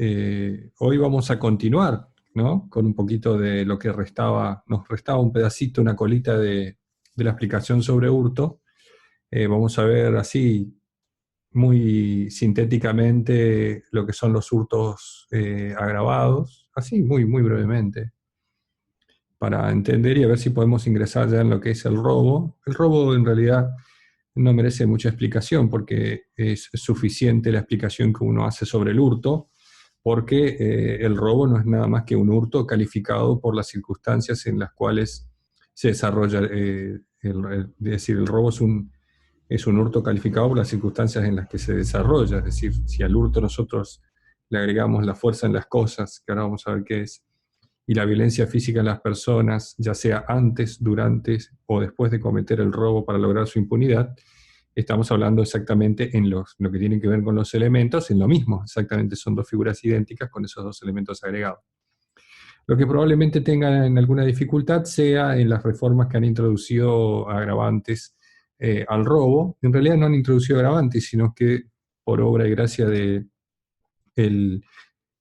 Hoy vamos a continuar, ¿no? Con un poquito de lo que restaba, nos restaba un pedacito, una colita de la explicación sobre hurto. Vamos a ver así, muy sintéticamente, lo que son los hurtos agravados, así muy brevemente, para entender y a ver si podemos ingresar ya en lo que es el robo. El robo en realidad no merece mucha explicación porque es suficiente la explicación que uno hace sobre el hurto, porque el robo no es nada más que un hurto calificado por las circunstancias en las cuales se desarrolla, es decir, el robo es un hurto calificado por las circunstancias en las que se desarrolla, es decir, si al hurto nosotros le agregamos la fuerza en las cosas, que ahora vamos a ver qué es, y la violencia física en las personas, ya sea antes, durante o después de cometer el robo para lograr su impunidad, estamos hablando exactamente en lo que tiene que ver con los elementos, en lo mismo, exactamente son dos figuras idénticas con esos dos elementos agregados. Lo que probablemente tengan alguna dificultad sea en las reformas que han introducido agravantes al robo. En realidad no han introducido agravantes, sino que por obra y gracia de el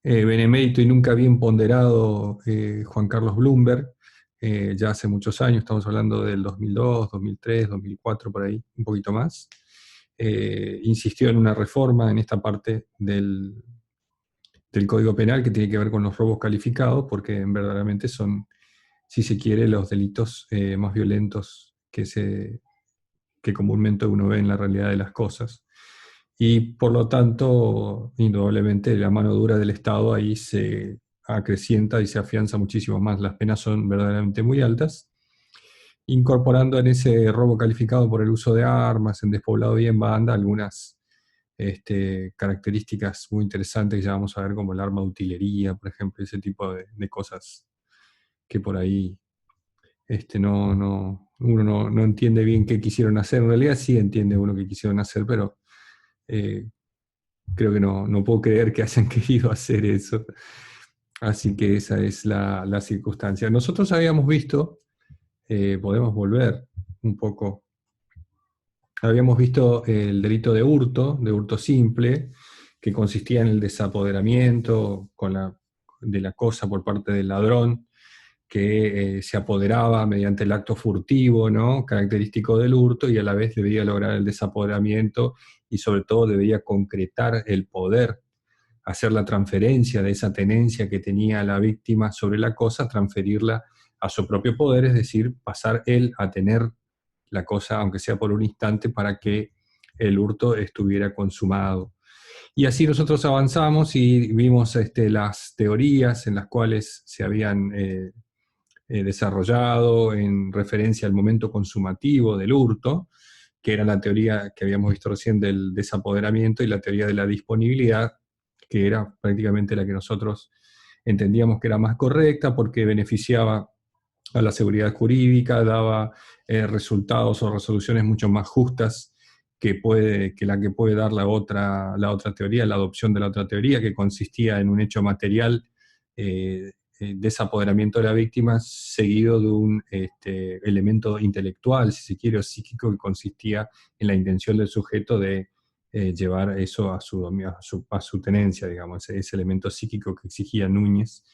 benemérito y nunca bien ponderado Juan Carlos Bloomberg, ya hace muchos años, estamos hablando del 2002, 2003, 2004, por ahí, un poquito más, insistió en una reforma en esta parte del Código Penal que tiene que ver con los robos calificados, porque verdaderamente son, si se quiere, los delitos más violentos que comúnmente uno ve en la realidad de las cosas. Y por lo tanto, indudablemente, la mano dura del Estado ahí se acrecienta y se afianza muchísimo más. Las penas son verdaderamente muy altas, incorporando en ese robo calificado por el uso de armas, en despoblado y en banda, algunas características muy interesantes que ya vamos a ver, como el arma de utilería, por ejemplo, ese tipo de cosas que por ahí uno no entiende bien qué quisieron hacer. En realidad sí entiende uno qué quisieron hacer, pero eh, creo que no puedo creer que hayan querido hacer eso. Así que esa es la circunstancia. Nosotros habíamos visto, podemos volver un poco, habíamos visto el delito de hurto simple, que consistía en el desapoderamiento de la cosa por parte del ladrón, que se apoderaba mediante el acto furtivo, ¿no? Característico del hurto, y a la vez debía lograr el desapoderamiento y sobre todo debía concretar el poder, hacer la transferencia de esa tenencia que tenía la víctima sobre la cosa, transferirla a su propio poder, es decir, pasar él a tener la cosa, aunque sea por un instante, para que el hurto estuviera consumado. Y así nosotros avanzamos y vimos las teorías en las cuales se habían desarrollado en referencia al momento consumativo del hurto, que era la teoría que habíamos visto recién del desapoderamiento, y la teoría de la disponibilidad, que era prácticamente la que nosotros entendíamos que era más correcta porque beneficiaba a la seguridad jurídica, daba resultados o resoluciones mucho más justas que la que puede dar la otra teoría, la adopción de la otra teoría, que consistía en un hecho material, desapoderamiento de la víctima, seguido de un elemento intelectual, si se quiere, o psíquico, que consistía en la intención del sujeto de llevar eso a su tenencia, digamos, ese elemento psíquico que exigía Núñez,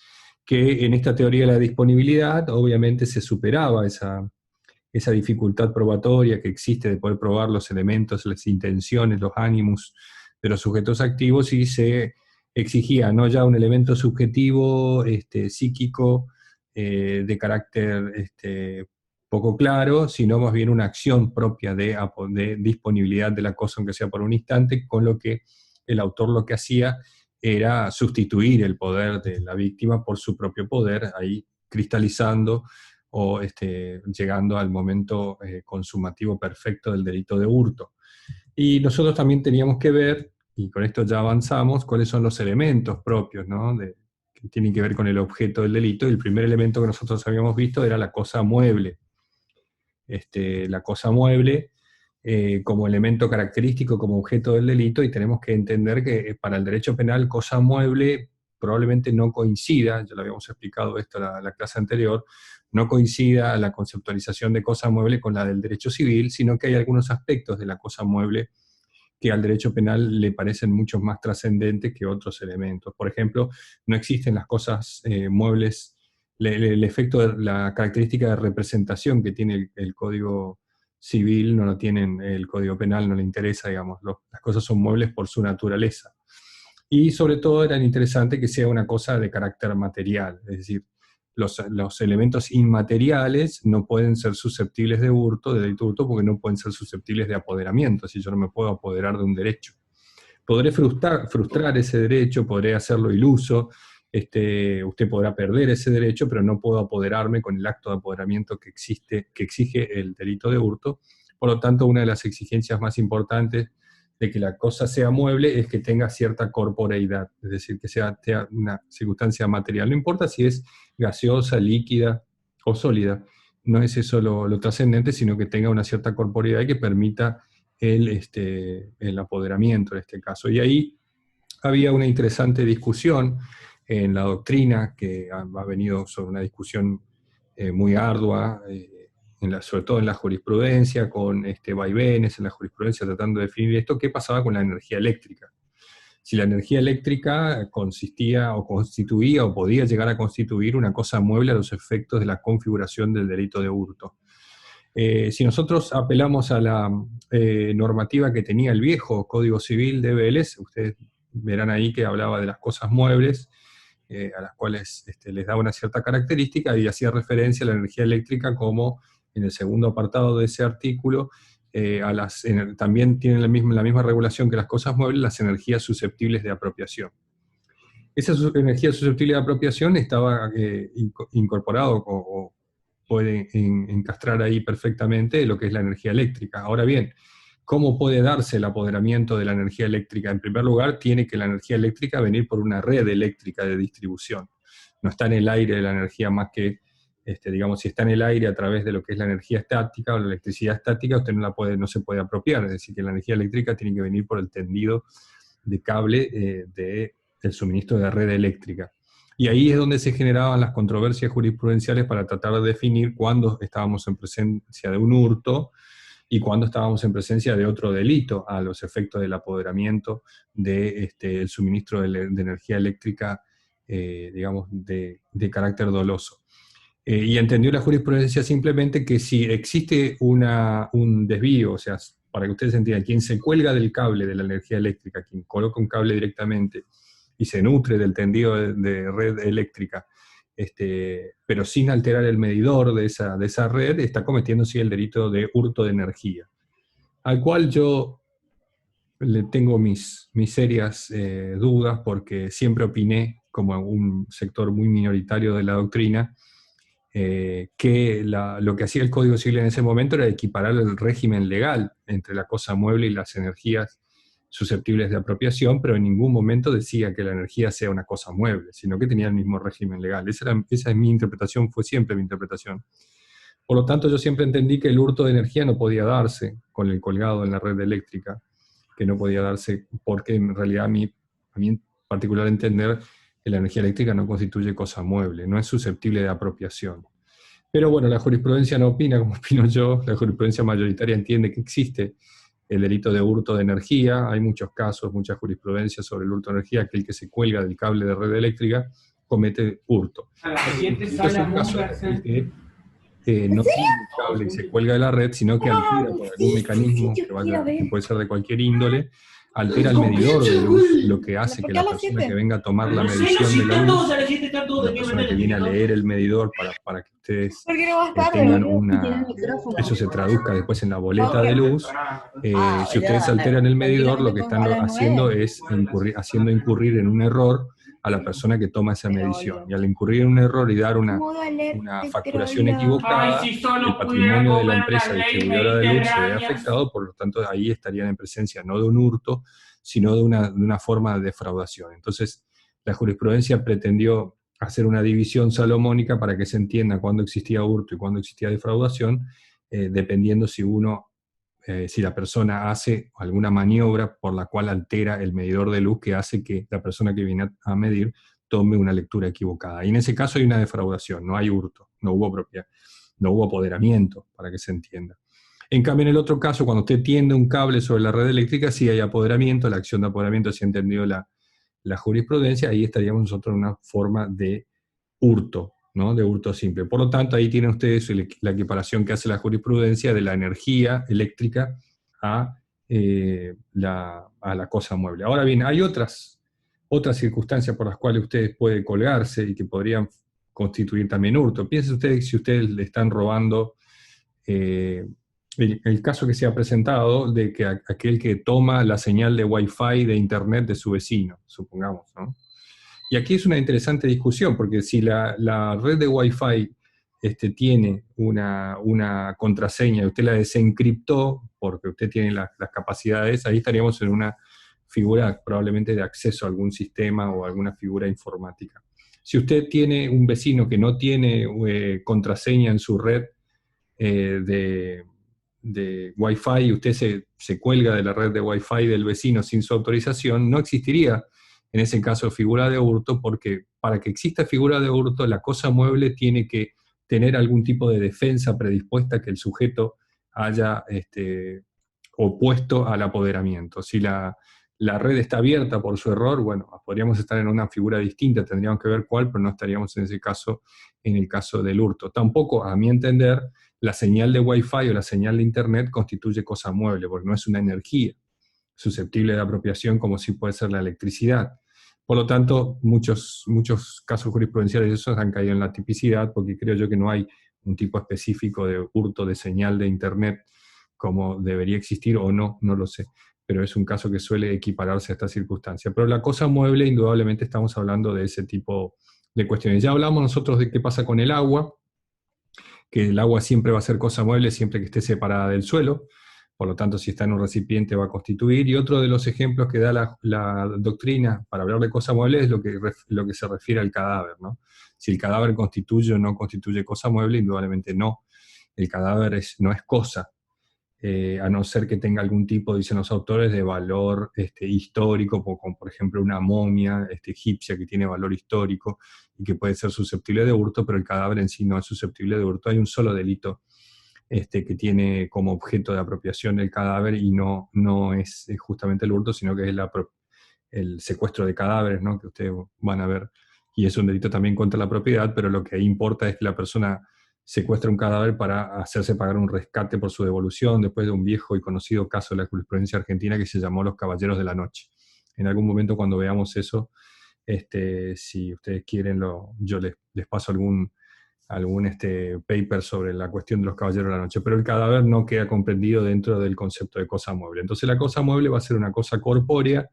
que en esta teoría de la disponibilidad obviamente se superaba esa dificultad probatoria que existe de poder probar los elementos, las intenciones, los ánimos de los sujetos activos, y se exigía no ya un elemento subjetivo, psíquico, de carácter poco claro, sino más bien una acción propia de disponibilidad de la cosa, aunque sea por un instante, con lo que el autor lo que hacía era sustituir el poder de la víctima por su propio poder, ahí cristalizando o llegando al momento consumativo perfecto del delito de hurto. Y nosotros también teníamos que ver, y con esto ya avanzamos, cuáles son los elementos propios, ¿no? Que tienen que ver con el objeto del delito. Y el primer elemento que nosotros habíamos visto era la cosa mueble. La cosa mueble como elemento característico, como objeto del delito, y tenemos que entender que para el derecho penal cosa mueble probablemente no coincida, ya lo habíamos explicado esto en la clase anterior, no coincida la conceptualización de cosa mueble con la del derecho civil, sino que hay algunos aspectos de la cosa mueble que al derecho penal le parecen mucho más trascendentes que otros elementos. Por ejemplo, no existen las cosas muebles, el efecto, la característica de representación que tiene el Código Civil no lo tienen el Código Penal, no le interesa, digamos, las cosas son muebles por su naturaleza. Y sobre todo era interesante que sea una cosa de carácter material, es decir, los elementos inmateriales no pueden ser susceptibles de hurto, de delito de hurto, porque no pueden ser susceptibles de apoderamiento, si yo no me puedo apoderar de un derecho. Podré frustrar ese derecho, podré hacerlo iluso, usted podrá perder ese derecho, pero no puedo apoderarme con el acto de apoderamiento que exige el delito de hurto. Por lo tanto, una de las exigencias más importantes de que la cosa sea mueble es que tenga cierta corporeidad, es decir, que sea una circunstancia material. No importa si es gaseosa, líquida o sólida, no es eso lo trascendente, sino que tenga una cierta corporeidad que permita el apoderamiento en este caso. Y ahí había una interesante discusión en la doctrina, que ha venido sobre una discusión muy ardua, sobre todo en la jurisprudencia, con vaivenes en la jurisprudencia tratando de definir esto, qué pasaba con la energía eléctrica. Si la energía eléctrica consistía o constituía o podía llegar a constituir una cosa mueble a los efectos de la configuración del delito de hurto. Si nosotros apelamos a la normativa que tenía el viejo Código Civil de Vélez, ustedes verán ahí que hablaba de las cosas muebles, a las cuales les daba una cierta característica, y hacía referencia a la energía eléctrica como, en el segundo apartado de ese artículo, también tienen la misma regulación que las cosas muebles, las energías susceptibles de apropiación. Esa energía susceptible de apropiación estaba incorporado o puede encastrar ahí perfectamente lo que es la energía eléctrica. Ahora bien, ¿cómo puede darse el apoderamiento de la energía eléctrica? En primer lugar, tiene que la energía eléctrica venir por una red eléctrica de distribución. No está en el aire la energía más que, digamos, si está en el aire a través de lo que es la energía estática o la electricidad estática, usted no se puede apropiar. Es decir, que la energía eléctrica tiene que venir por el tendido de cable del suministro de red eléctrica. Y ahí es donde se generaban las controversias jurisprudenciales para tratar de definir cuándo estábamos en presencia de un hurto y cuándo estábamos en presencia de otro delito a los efectos del apoderamiento del suministro de energía eléctrica, digamos, de carácter doloso. Y entendió la jurisprudencia simplemente que si existe un desvío, o sea, para que ustedes entiendan, quien se cuelga del cable de la energía eléctrica, quien coloca un cable directamente y se nutre del tendido de red eléctrica, pero sin alterar el medidor de esa red, está cometiendo sí el delito de hurto de energía, al cual yo le tengo mis serias dudas, porque siempre opiné, como un sector muy minoritario de la doctrina, que lo que hacía el Código Civil en ese momento era equiparar el régimen legal entre la cosa mueble y las energías susceptibles de apropiación, pero en ningún momento decía que la energía sea una cosa mueble, sino que tenía el mismo régimen legal. Esa es mi interpretación, fue siempre mi interpretación. Por lo tanto, yo siempre entendí que el hurto de energía no podía darse con el colgado en la red eléctrica, que no podía darse porque en realidad a mí en particular entender que la energía eléctrica no constituye cosa mueble, no es susceptible de apropiación. Pero bueno, la jurisprudencia no opina como opino yo, la jurisprudencia mayoritaria entiende que existe el delito de hurto de energía, hay muchos casos, muchas jurisprudencias sobre el hurto de energía, aquel que se cuelga del cable de red eléctrica comete hurto. Es un caso el que no tiene el cable y se cuelga de la red, sino que altera por algún mecanismo que puede ser de cualquier índole, altera el medidor de luz, lo que hace que la persona que venga a tomar la medición de la luz, la persona que viene a leer el medidor para que ustedes tengan eso se traduzca después en la boleta de luz, si ustedes alteran el medidor, lo que están haciendo es haciendo incurrir en un error a la persona que toma esa medición. Y al incurrir en un error y dar una facturación equivocada, el patrimonio de la empresa distribuidora de luz se ve afectado, por lo tanto ahí estarían en presencia no de un hurto, sino de una forma de defraudación. Entonces, la jurisprudencia pretendió hacer una división salomónica para que se entienda cuándo existía hurto y cuándo existía defraudación, dependiendo si la persona hace alguna maniobra por la cual altera el medidor de luz que hace que la persona que viene a medir tome una lectura equivocada. Y en ese caso hay una defraudación, no hay hurto, no hubo apoderamiento, para que se entienda. En cambio, en el otro caso, cuando usted tiende un cable sobre la red eléctrica, sí hay apoderamiento, la acción de apoderamiento, si ha entendido la jurisprudencia, ahí estaríamos nosotros en una forma de hurto, ¿no? De hurto simple. Por lo tanto, ahí tienen ustedes la equiparación que hace la jurisprudencia de la energía eléctrica a, a la cosa mueble. Ahora bien, hay otras circunstancias por las cuales ustedes pueden colgarse y que podrían constituir también hurto. Piensen ustedes si ustedes le están robando eh, el caso que se ha presentado de que aquel que toma la señal de Wi-Fi de Internet de su vecino, supongamos, ¿no? Y aquí es una interesante discusión, porque si la red de Wi-Fi tiene una contraseña y usted la desencriptó, porque usted tiene las capacidades, ahí estaríamos en una figura probablemente de acceso a algún sistema o alguna figura informática. Si usted tiene un vecino que no tiene contraseña en su red de Wi-Fi y usted se cuelga de la red de Wi-Fi del vecino sin su autorización, no existiría en ese caso figura de hurto, porque para que exista figura de hurto, la cosa mueble tiene que tener algún tipo de defensa predispuesta que el sujeto haya opuesto al apoderamiento. Si la red está abierta por su error, bueno, podríamos estar en una figura distinta, tendríamos que ver cuál, pero no estaríamos en ese caso, en el caso del hurto. Tampoco, a mi entender, la señal de Wi-Fi o la señal de Internet constituye cosa mueble, porque no es una energía susceptible de apropiación como sí puede ser la electricidad. Por lo tanto, muchos casos jurisprudenciales de esos han caído en la tipicidad, porque creo yo que no hay un tipo específico de hurto de señal de Internet como debería existir o no, no lo sé. Pero es un caso que suele equipararse a esta circunstancia. Pero la cosa mueble, indudablemente estamos hablando de ese tipo de cuestiones. Ya hablamos nosotros de qué pasa con el agua, que el agua siempre va a ser cosa mueble siempre que esté separada del suelo. Por lo tanto, si está en un recipiente va a constituir. Y otro de los ejemplos que da la doctrina para hablar de cosa mueble es lo que se refiere al cadáver, ¿no? Si el cadáver constituye o no constituye cosa mueble, indudablemente no. El cadáver no es cosa, a no ser que tenga algún tipo, dicen los autores, de valor histórico, como por ejemplo una momia egipcia que tiene valor histórico y que puede ser susceptible de hurto, pero el cadáver en sí no es susceptible de hurto. Hay un solo delito que tiene como objeto de apropiación el cadáver y no es justamente el hurto, sino que es el secuestro de cadáveres, ¿no? Que ustedes van a ver, y es un delito también contra la propiedad, pero lo que importa es que la persona secuestra un cadáver para hacerse pagar un rescate por su devolución, después de un viejo y conocido caso de la jurisprudencia argentina que se llamó Los Caballeros de la Noche. En algún momento cuando veamos eso, si ustedes quieren, yo les paso algún paper sobre la cuestión de los caballeros de la noche, pero el cadáver no queda comprendido dentro del concepto de cosa mueble. Entonces la cosa mueble va a ser una cosa corpórea,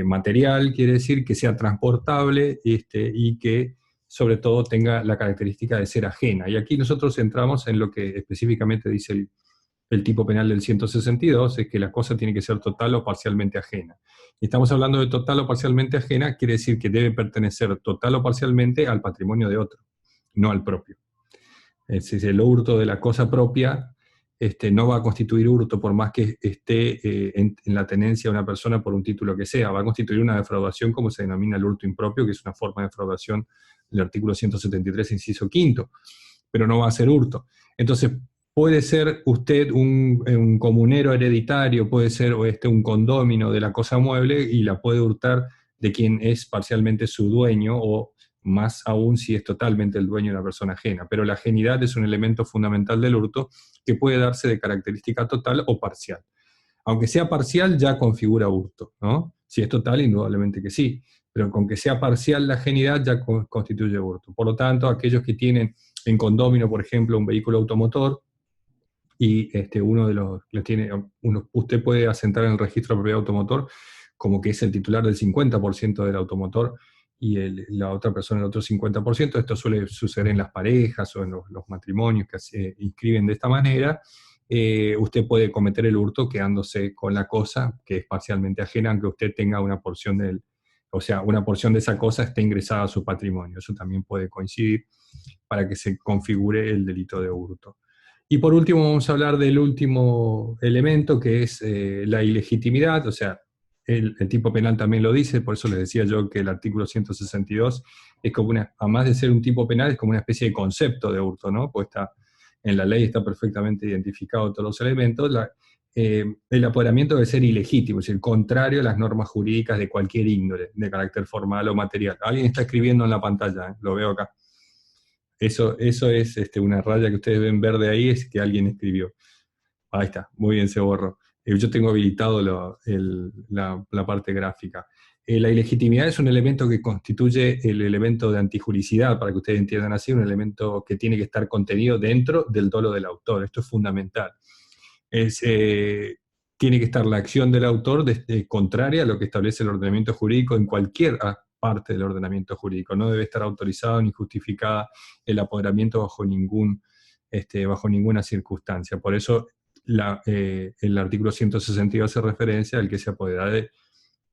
material, quiere decir que sea transportable y que sobre todo tenga la característica de ser ajena. Y aquí nosotros entramos en lo que específicamente dice el tipo penal del 162, es que la cosa tiene que ser total o parcialmente ajena. Y estamos hablando de total o parcialmente ajena, quiere decir que debe pertenecer total o parcialmente al patrimonio de otro, no al propio. Es decir, el hurto de la cosa propia no va a constituir hurto por más que esté en la tenencia de una persona por un título que sea, va a constituir una defraudación como se denomina el hurto impropio, que es una forma de defraudación del artículo 173, inciso quinto, pero no va a ser hurto. Entonces, puede ser usted un comunero hereditario, puede ser un condómino de la cosa mueble y la puede hurtar de quien es parcialmente su dueño o más aún si es totalmente el dueño de una persona ajena. Pero la ajenidad es un elemento fundamental del hurto que puede darse de característica total o parcial. Aunque sea parcial, ya configura hurto, ¿no? Si es total, indudablemente que sí, pero con que sea parcial la ajenidad ya constituye hurto. Por lo tanto, aquellos que tienen en condominio, por ejemplo, un vehículo automotor, y uno de los usted puede asentar en el registro de propiedad automotor como que es el titular del 50% del automotor y la otra persona el otro 50%. Esto suele suceder en las parejas o en los matrimonios que se inscriben de esta manera. Usted puede cometer el hurto quedándose con la cosa que es parcialmente ajena, aunque usted tenga una porción una porción de esa cosa esté ingresada a su patrimonio. Eso también puede coincidir para que se configure el delito de hurto. Y por último vamos a hablar del último elemento, que es la ilegitimidad, o sea, el tipo penal también lo dice, por eso les decía yo que el artículo 162 es como además de ser un tipo penal, es como una especie de concepto de hurto, ¿no? Pues en la ley está perfectamente identificado todos los elementos, el apoderamiento debe ser ilegítimo, es decir, contrario a las normas jurídicas de cualquier índole, de carácter formal o material. Alguien está escribiendo en la pantalla, lo veo acá. Eso es una raya que ustedes ven verde ahí, es que alguien escribió. Ahí está, muy bien, se borró. Yo tengo habilitado la parte gráfica. La ilegitimidad es un elemento que constituye el elemento de antijuricidad, para que ustedes entiendan así, un elemento que tiene que estar contenido dentro del dolo del autor. Esto es fundamental. Tiene que estar la acción del autor contraria a lo que establece el ordenamiento jurídico en cualquier parte del ordenamiento jurídico. No debe estar autorizado ni justificada el apoderamiento bajo ninguna circunstancia. Por eso el artículo 162 hace referencia al que se apodera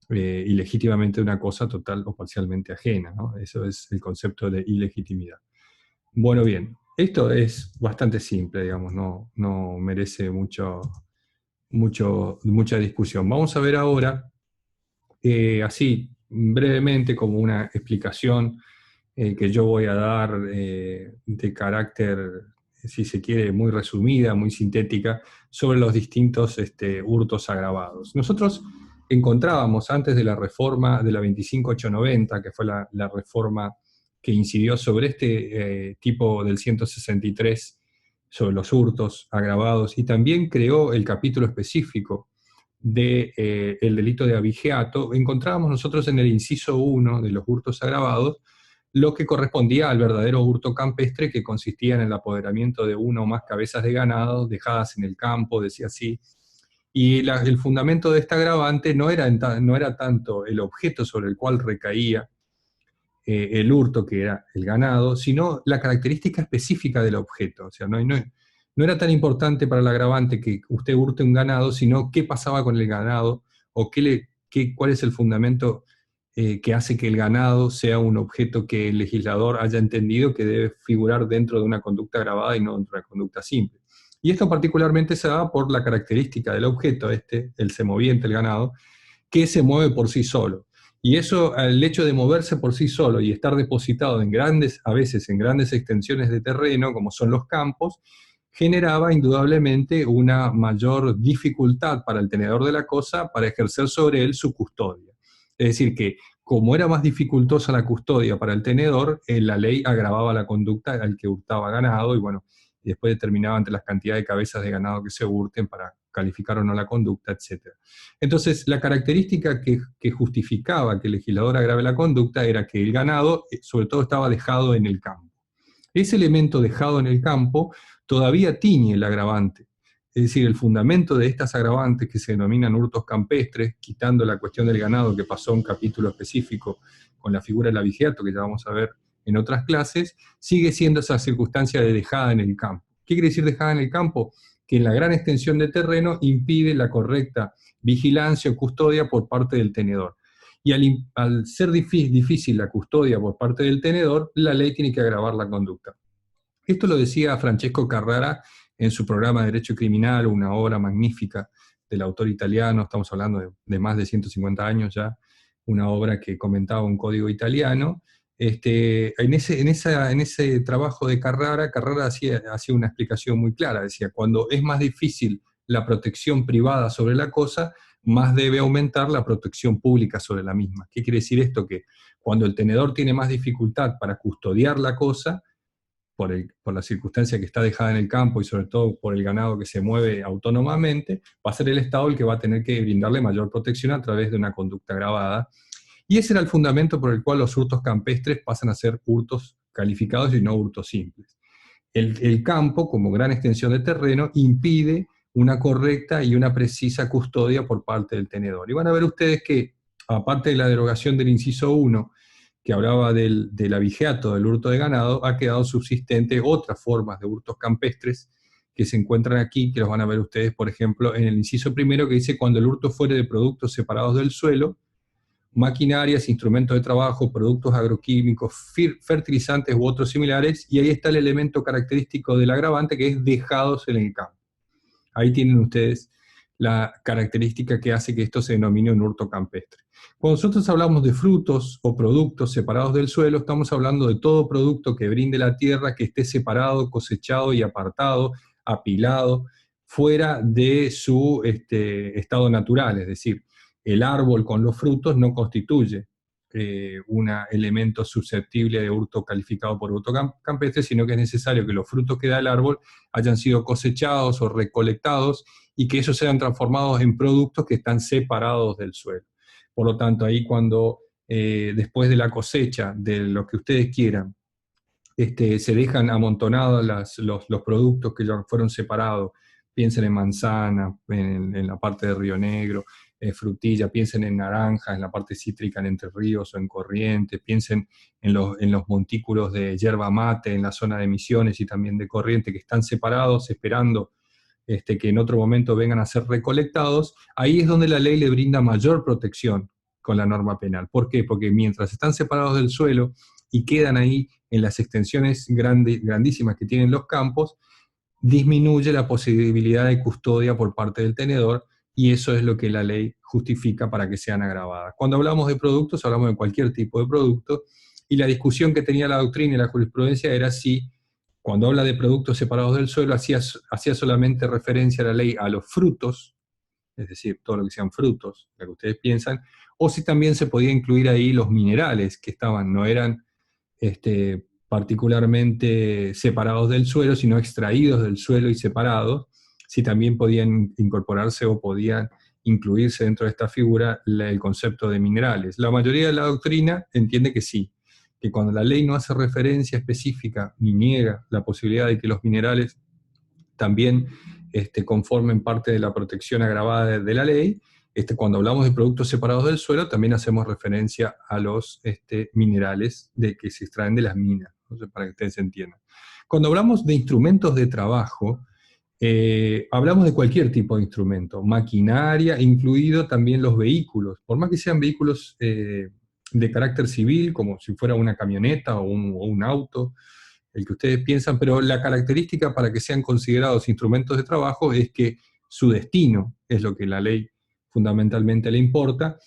ilegítimamente de una cosa total o parcialmente ajena, ¿no? Eso es el concepto de ilegitimidad. Bueno, bien, esto es bastante simple, digamos, no merece mucha discusión. Vamos a ver ahora, así brevemente, como una explicación que yo voy a dar de carácter, si se quiere, muy resumida, muy sintética, sobre los distintos hurtos agravados. Nosotros encontrábamos antes de la reforma de la 25890, que fue la reforma que incidió sobre tipo del 163, sobre los hurtos agravados, y también creó el capítulo específico del delito de abigeato. Encontrábamos nosotros en el inciso 1 de los hurtos agravados lo que correspondía al verdadero hurto campestre, que consistía en el apoderamiento de una o más cabezas de ganado dejadas en el campo, decía así. Y el fundamento de esta agravante no era tanto el objeto sobre el cual recaía el hurto, que era el ganado, sino la característica específica del objeto. O sea, no era tan importante para el agravante que usted hurte un ganado, sino qué pasaba con el ganado, o cuál es el fundamento que hace que el ganado sea un objeto que el legislador haya entendido que debe figurar dentro de una conducta agravada y no dentro de una conducta simple. Y esto particularmente se da por la característica del objeto, el semoviente, el ganado, que se mueve por sí solo. Y eso, el hecho de moverse por sí solo y estar depositado a veces en grandes extensiones de terreno, como son los campos, generaba indudablemente una mayor dificultad para el tenedor de la cosa para ejercer sobre él su custodia. Es decir, que como era más dificultosa la custodia para el tenedor, la ley agravaba la conducta al que hurtaba ganado, y bueno, y después determinaba ante las cantidades de cabezas de ganado que se hurten para calificar o no la conducta, etc. Entonces, la característica que justificaba que el legislador agrave la conducta era que el ganado, sobre todo, estaba dejado en el campo. Ese elemento dejado en el campo todavía tiñe el agravante. Es decir, el fundamento de estas agravantes, que se denominan hurtos campestres, quitando la cuestión del ganado, que pasó a un capítulo específico con la figura del abigeato, que ya vamos a ver en otras clases, sigue siendo esa circunstancia de dejada en el campo. ¿Qué quiere decir dejada en el campo? Que en la gran extensión de terreno impide la correcta vigilancia o custodia por parte del tenedor. Y al ser difícil la custodia por parte del tenedor, la ley tiene que agravar la conducta. Esto lo decía Francesco Carrara en su programa de Derecho Criminal, una obra magnífica del autor italiano, estamos hablando de más de 150 años ya, una obra que comentaba un código italiano. En ese trabajo de Carrara hacía una explicación muy clara, decía, cuando es más difícil la protección privada sobre la cosa, más debe aumentar la protección pública sobre la misma. ¿Qué quiere decir esto? Que cuando el tenedor tiene más dificultad para custodiar la cosa, por la circunstancia que está dejada en el campo y sobre todo por el ganado que se mueve autónomamente, va a ser el Estado el que va a tener que brindarle mayor protección a través de una conducta agravada. Y ese era el fundamento por el cual los hurtos campestres pasan a ser hurtos calificados y no hurtos simples. El campo, como gran extensión de terreno, impide una correcta y una precisa custodia por parte del tenedor. Y van a ver ustedes que, aparte de la derogación del inciso 1, que hablaba del abigeato, del hurto de ganado, ha quedado subsistente otras formas de hurtos campestres que se encuentran aquí, que los van a ver ustedes, por ejemplo, en el inciso primero, que dice: cuando el hurto fuere de productos separados del suelo, maquinarias, instrumentos de trabajo, productos agroquímicos, fertilizantes u otros similares, y ahí está el elemento característico del agravante, que es dejados en el campo. Ahí tienen ustedes la característica que hace que esto se denomine un hurto campestre. Cuando nosotros hablamos de frutos o productos separados del suelo, estamos hablando de todo producto que brinde la tierra, que esté separado, cosechado y apartado, apilado, fuera de su estado natural, es decir, el árbol con los frutos no constituye un elemento susceptible de hurto calificado por hurto campestre, sino que es necesario que los frutos que da el árbol hayan sido cosechados o recolectados y que esos sean transformados en productos que están separados del suelo. Por lo tanto, ahí cuando después de la cosecha, de lo que ustedes quieran, se dejan amontonados los productos que ya fueron separados, piensen en manzana, en la parte de Río Negro, frutilla, piensen en naranja, en la parte cítrica en Entre Ríos o en Corrientes, piensen en los montículos de yerba mate en la zona de Misiones y también de Corrientes, que están separados esperando que en otro momento vengan a ser recolectados. Ahí es donde la ley le brinda mayor protección con la norma penal. ¿Por qué? Porque mientras están separados del suelo y quedan ahí en las extensiones grandísimas que tienen los campos, disminuye la posibilidad de custodia por parte del tenedor, y eso es lo que la ley justifica para que sean agravadas. Cuando hablamos de productos, hablamos de cualquier tipo de producto, y la discusión que tenía la doctrina y la jurisprudencia era si, cuando habla de productos separados del suelo, hacía solamente referencia a la ley a los frutos, es decir, todo lo que sean frutos, lo que ustedes piensan, o si también se podía incluir ahí los minerales que no eran particularmente separados del suelo, sino extraídos del suelo y separados, si también podían incorporarse o podían incluirse dentro de esta figura el concepto de minerales. La mayoría de la doctrina entiende que sí, que cuando la ley no hace referencia específica ni niega la posibilidad de que los minerales también conformen parte de la protección agravada de la ley, cuando hablamos de productos separados del suelo, también hacemos referencia a los minerales que se extraen de las minas, ¿no? Para que ustedes entiendan. Cuando hablamos de instrumentos de trabajo, hablamos de cualquier tipo de instrumento, maquinaria, incluido también los vehículos, por más que sean vehículos de carácter civil, como si fuera una camioneta o un auto, el que ustedes piensan, pero la característica para que sean considerados instrumentos de trabajo es que su destino es lo que la ley fundamentalmente le importa,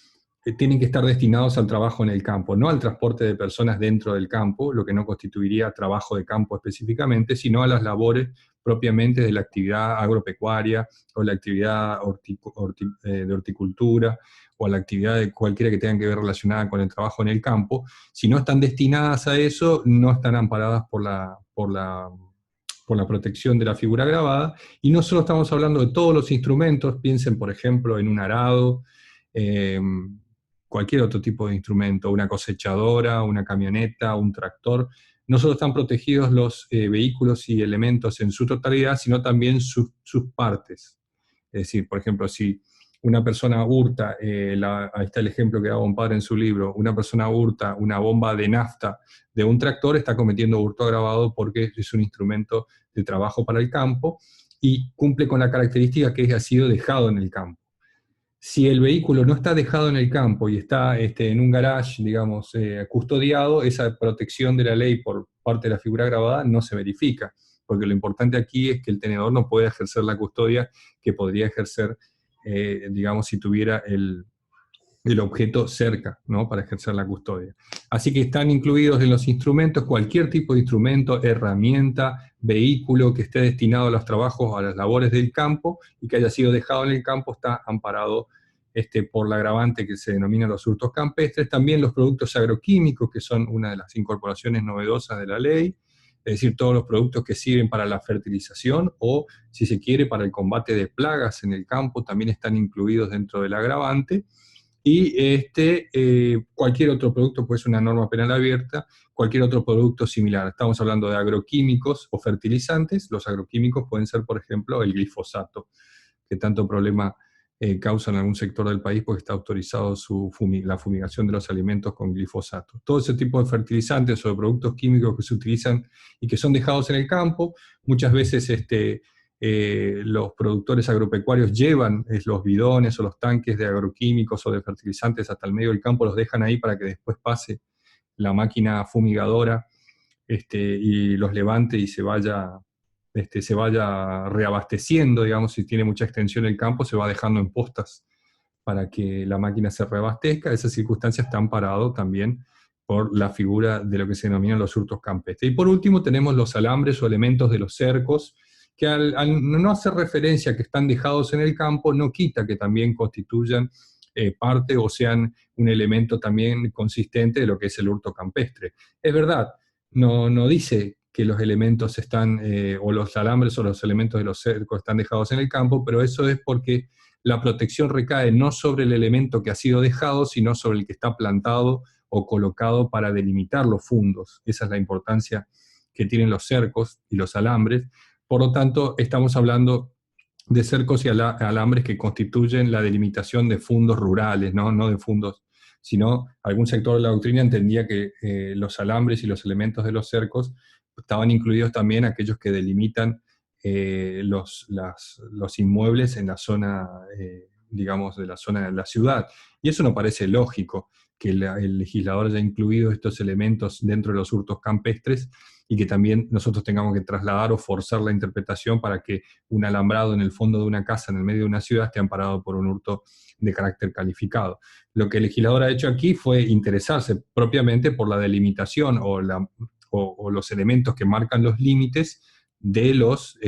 tienen que estar destinados al trabajo en el campo, no al transporte de personas dentro del campo, lo que no constituiría trabajo de campo específicamente, sino a las labores propiamente de la actividad agropecuaria o la actividad de horticultura o a la actividad de cualquiera que tenga que ver relacionada con el trabajo en el campo. Si no están destinadas a eso, no están amparadas por la protección de la figura grabada, y no solo estamos hablando de todos los instrumentos, piensen por ejemplo en un arado, cualquier otro tipo de instrumento, una cosechadora, una camioneta, un tractor. No solo están protegidos los vehículos y elementos en su totalidad, sino también sus partes. Es decir, por ejemplo, si una persona hurta, ahí está el ejemplo que daba un padre en su libro, una persona hurta una bomba de nafta de un tractor, está cometiendo hurto agravado porque es un instrumento de trabajo para el campo y cumple con la característica que ha sido dejado en el campo. Si el vehículo no está dejado en el campo y está en un garage, digamos, custodiado, esa protección de la ley por parte de la figura grabada no se verifica, porque lo importante aquí es que el tenedor no puede ejercer la custodia que podría ejercer, digamos, si tuviera el objeto cerca, ¿no? Para ejercer la custodia. Así que están incluidos en los instrumentos cualquier tipo de instrumento, herramienta, vehículo que esté destinado a los trabajos, a las labores del campo y que haya sido dejado en el campo, está amparado por la agravante que se denomina los hurtos campestres. También los productos agroquímicos, que son una de las incorporaciones novedosas de la ley, es decir, todos los productos que sirven para la fertilización o, si se quiere, para el combate de plagas en el campo, también están incluidos dentro del agravante. Y cualquier otro producto, pues una norma penal abierta, cualquier otro producto similar. Estamos hablando de agroquímicos o fertilizantes. Los agroquímicos pueden ser, por ejemplo, el glifosato, que tanto problema causa en algún sector del país porque está autorizado la fumigación de los alimentos con glifosato. Todo ese tipo de fertilizantes o de productos químicos que se utilizan y que son dejados en el campo, muchas veces los productores agropecuarios llevan los bidones o los tanques de agroquímicos o de fertilizantes hasta el medio del campo, los dejan ahí para que después pase la máquina fumigadora y los levante y se vaya se vaya reabasteciendo, digamos, si tiene mucha extensión el campo, se va dejando en postas para que la máquina se reabastezca. Esas circunstancias están paradas también por la figura de lo que se denominan los hurtos campestres. Y por último tenemos los alambres o elementos de los cercos, que al no hacer referencia a que están dejados en el campo, no quita que también constituyan parte o sean un elemento también consistente de lo que es el hurto campestre. Es verdad, no dice que los elementos están, o los alambres o los elementos de los cercos están dejados en el campo, pero eso es porque la protección recae no sobre el elemento que ha sido dejado, sino sobre el que está plantado o colocado para delimitar los fundos. Esa es la importancia que tienen los cercos y los alambres. Por lo tanto, estamos hablando de cercos y alambres que constituyen la delimitación de fundos rurales, no de fundos, sino algún sector de la doctrina entendía que los alambres y los elementos de los cercos estaban incluidos también aquellos que delimitan los inmuebles en la zona, digamos, de la zona de la ciudad. Y eso no parece lógico, que el legislador haya incluido estos elementos dentro de los hurtos campestres y que también nosotros tengamos que trasladar o forzar la interpretación para que un alambrado en el fondo de una casa, en el medio de una ciudad, esté amparado por un hurto de carácter calificado. Lo que el legislador ha hecho aquí fue interesarse propiamente por la delimitación o los elementos que marcan los límites de los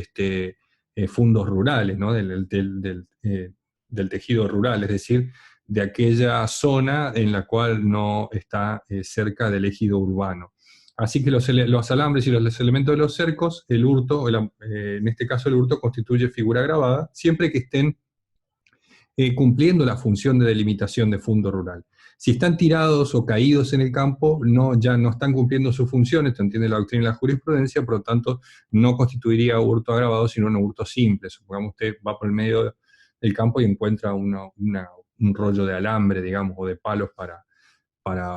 fundos rurales, ¿no? del tejido rural, es decir, de aquella zona en la cual no está cerca del ejido urbano. Así que los alambres y los elementos de los cercos, el hurto, en este caso el hurto constituye figura agravada, siempre que estén cumpliendo la función de delimitación de fondo rural. Si están tirados o caídos en el campo, ya no están cumpliendo su función, esto entiende la doctrina y la jurisprudencia, por lo tanto no constituiría hurto agravado, sino un hurto simple. Supongamos usted va por el medio del campo y encuentra un rollo de alambre, digamos, o de palos para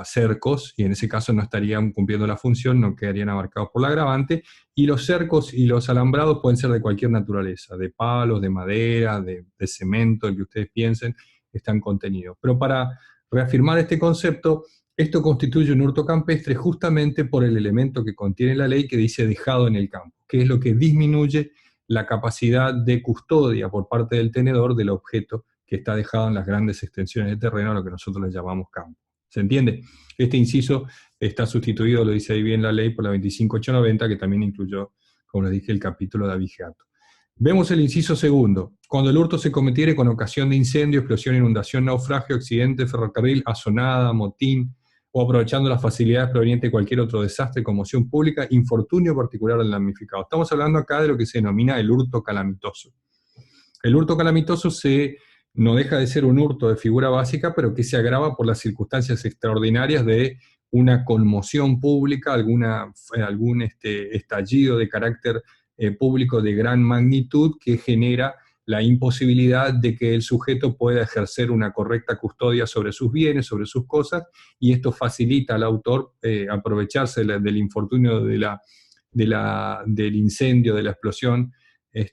cercos, y en ese caso no estarían cumpliendo la función, no quedarían abarcados por la agravante, y los cercos y los alambrados pueden ser de cualquier naturaleza, de palos, de madera, de cemento, el que ustedes piensen, están contenidos. Pero para reafirmar este concepto, esto constituye un hurto campestre justamente por el elemento que contiene la ley que dice dejado en el campo, que es lo que disminuye la capacidad de custodia por parte del tenedor del objeto que está dejado en las grandes extensiones de terreno, a lo que nosotros le llamamos campo. ¿Se entiende? Este inciso está sustituido, lo dice ahí bien la ley, por la 25890, que también incluyó, como les dije, el capítulo de abigeato. Vemos el inciso segundo. Cuando el hurto se cometiere con ocasión de incendio, explosión, inundación, naufragio, accidente, ferrocarril, asonada, motín, o aprovechando las facilidades provenientes de cualquier otro desastre, conmoción pública, infortunio particular del damnificado. Estamos hablando acá de lo que se denomina el hurto calamitoso. El hurto calamitoso no deja de ser un hurto de figura básica, pero que se agrava por las circunstancias extraordinarias de una conmoción pública, algún estallido de carácter público de gran magnitud que genera la imposibilidad de que el sujeto pueda ejercer una correcta custodia sobre sus bienes, sobre sus cosas, y esto facilita al autor aprovecharse del infortunio del incendio, de la explosión,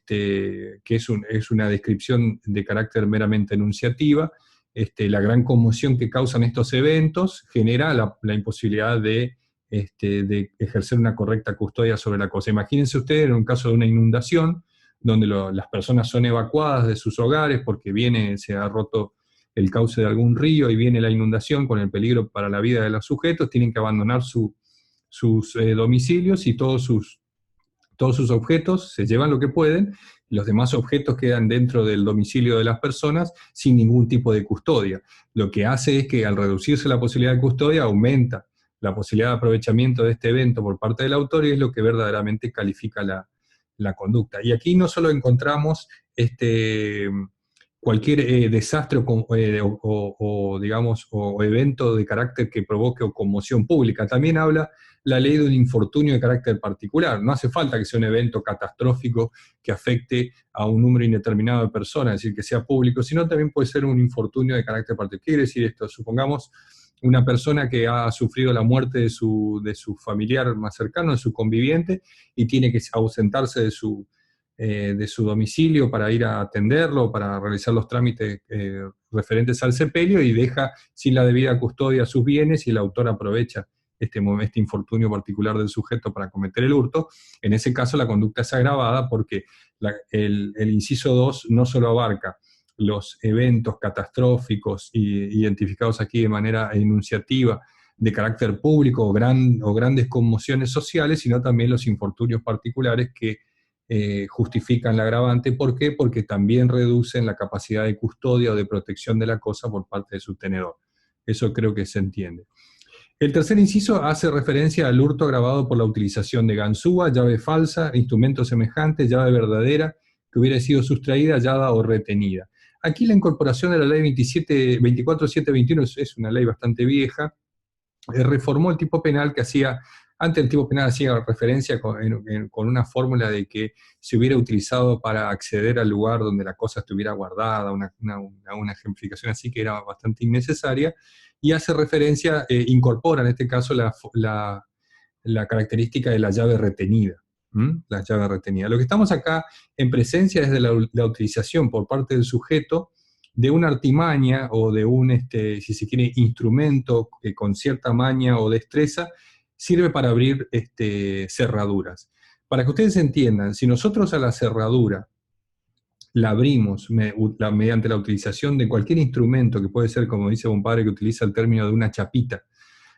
que es una descripción de carácter meramente enunciativa. La gran conmoción que causan estos eventos genera la imposibilidad de ejercer una correcta custodia sobre la cosa. Imagínense ustedes en un caso de una inundación, donde las personas son evacuadas de sus hogares porque se ha roto el cauce de algún río y viene la inundación con el peligro para la vida de los sujetos, tienen que abandonar sus domicilios y todos sus objetos, se llevan lo que pueden, los demás objetos quedan dentro del domicilio de las personas sin ningún tipo de custodia. Lo que hace es que al reducirse la posibilidad de custodia, aumenta la posibilidad de aprovechamiento de este evento por parte del autor, y es lo que verdaderamente califica la conducta. Y aquí no solo encontramos cualquier desastre o evento de carácter que provoque o conmoción pública, también habla la ley de un infortunio de carácter particular. No hace falta que sea un evento catastrófico que afecte a un número indeterminado de personas, es decir, que sea público, sino también puede ser un infortunio de carácter particular. ¿Qué quiere decir esto? Supongamos una persona que ha sufrido la muerte de su familiar más cercano, de su conviviente, y tiene que ausentarse de su domicilio para ir a atenderlo, para realizar los trámites referentes al sepelio, y deja sin la debida custodia sus bienes, y el autor aprovecha este infortunio particular del sujeto para cometer el hurto, en ese caso la conducta es agravada porque el inciso 2 no solo abarca los eventos catastróficos identificados aquí de manera enunciativa de carácter público o grandes conmociones sociales, sino también los infortunios particulares que justifican la agravante. ¿Por qué? Porque también reducen la capacidad de custodia o de protección de la cosa por parte de su tenedor. Eso creo que se entiende. El tercer inciso hace referencia al hurto agravado por la utilización de ganzúa, llave falsa, instrumento semejante, llave verdadera, que hubiera sido sustraída, hallada o retenida. Aquí la incorporación de la ley 24721 es una ley bastante vieja, reformó el tipo penal que hacía, antes el tipo penal hacía referencia con una fórmula de que se hubiera utilizado para acceder al lugar donde la cosa estuviera guardada, una ejemplificación así que era bastante innecesaria, y hace referencia, incorpora en este caso la característica de la llave retenida. La llave retenida. Lo que estamos acá en presencia es de la utilización por parte del sujeto de una artimaña o de un, si se quiere, instrumento que con cierta maña o destreza sirve para abrir cerraduras. Para que ustedes entiendan, si nosotros a la cerradura la abrimos mediante la utilización de cualquier instrumento, que puede ser, como dice un padre que utiliza el término de una chapita,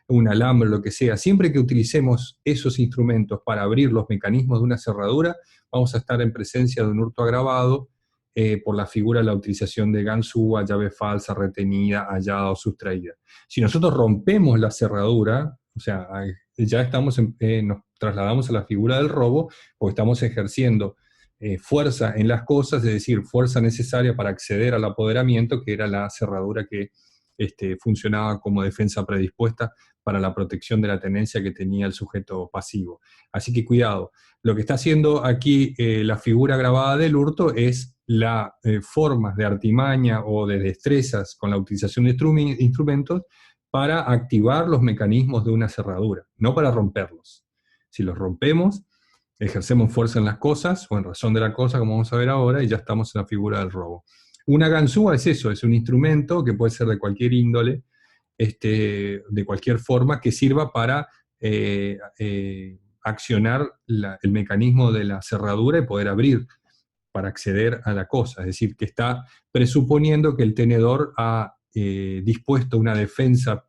un alambre, lo que sea, siempre que utilicemos esos instrumentos para abrir los mecanismos de una cerradura, vamos a estar en presencia de un hurto agravado por la figura de la utilización de ganzúa, llave falsa, retenida, hallada o sustraída. Si nosotros rompemos la cerradura, o sea, ya nos trasladamos a la figura del robo, porque estamos ejerciendo fuerza en las cosas, es decir, fuerza necesaria para acceder al apoderamiento, que era la cerradura que funcionaba como defensa predispuesta para la protección de la tenencia que tenía el sujeto pasivo. Así que cuidado, lo que está haciendo aquí la figura grabada del hurto es las formas de artimaña o de destrezas con la utilización de instrumentos para activar los mecanismos de una cerradura, no para romperlos. Si los rompemos, ejercemos fuerza en las cosas, o en razón de la cosa, como vamos a ver ahora, y ya estamos en la figura del robo. Una ganzúa es eso, es un instrumento que puede ser de cualquier índole, de cualquier forma, que sirva para accionar el mecanismo de la cerradura y poder abrir para acceder a la cosa. Es decir, que está presuponiendo que el tenedor ha dispuesto una defensa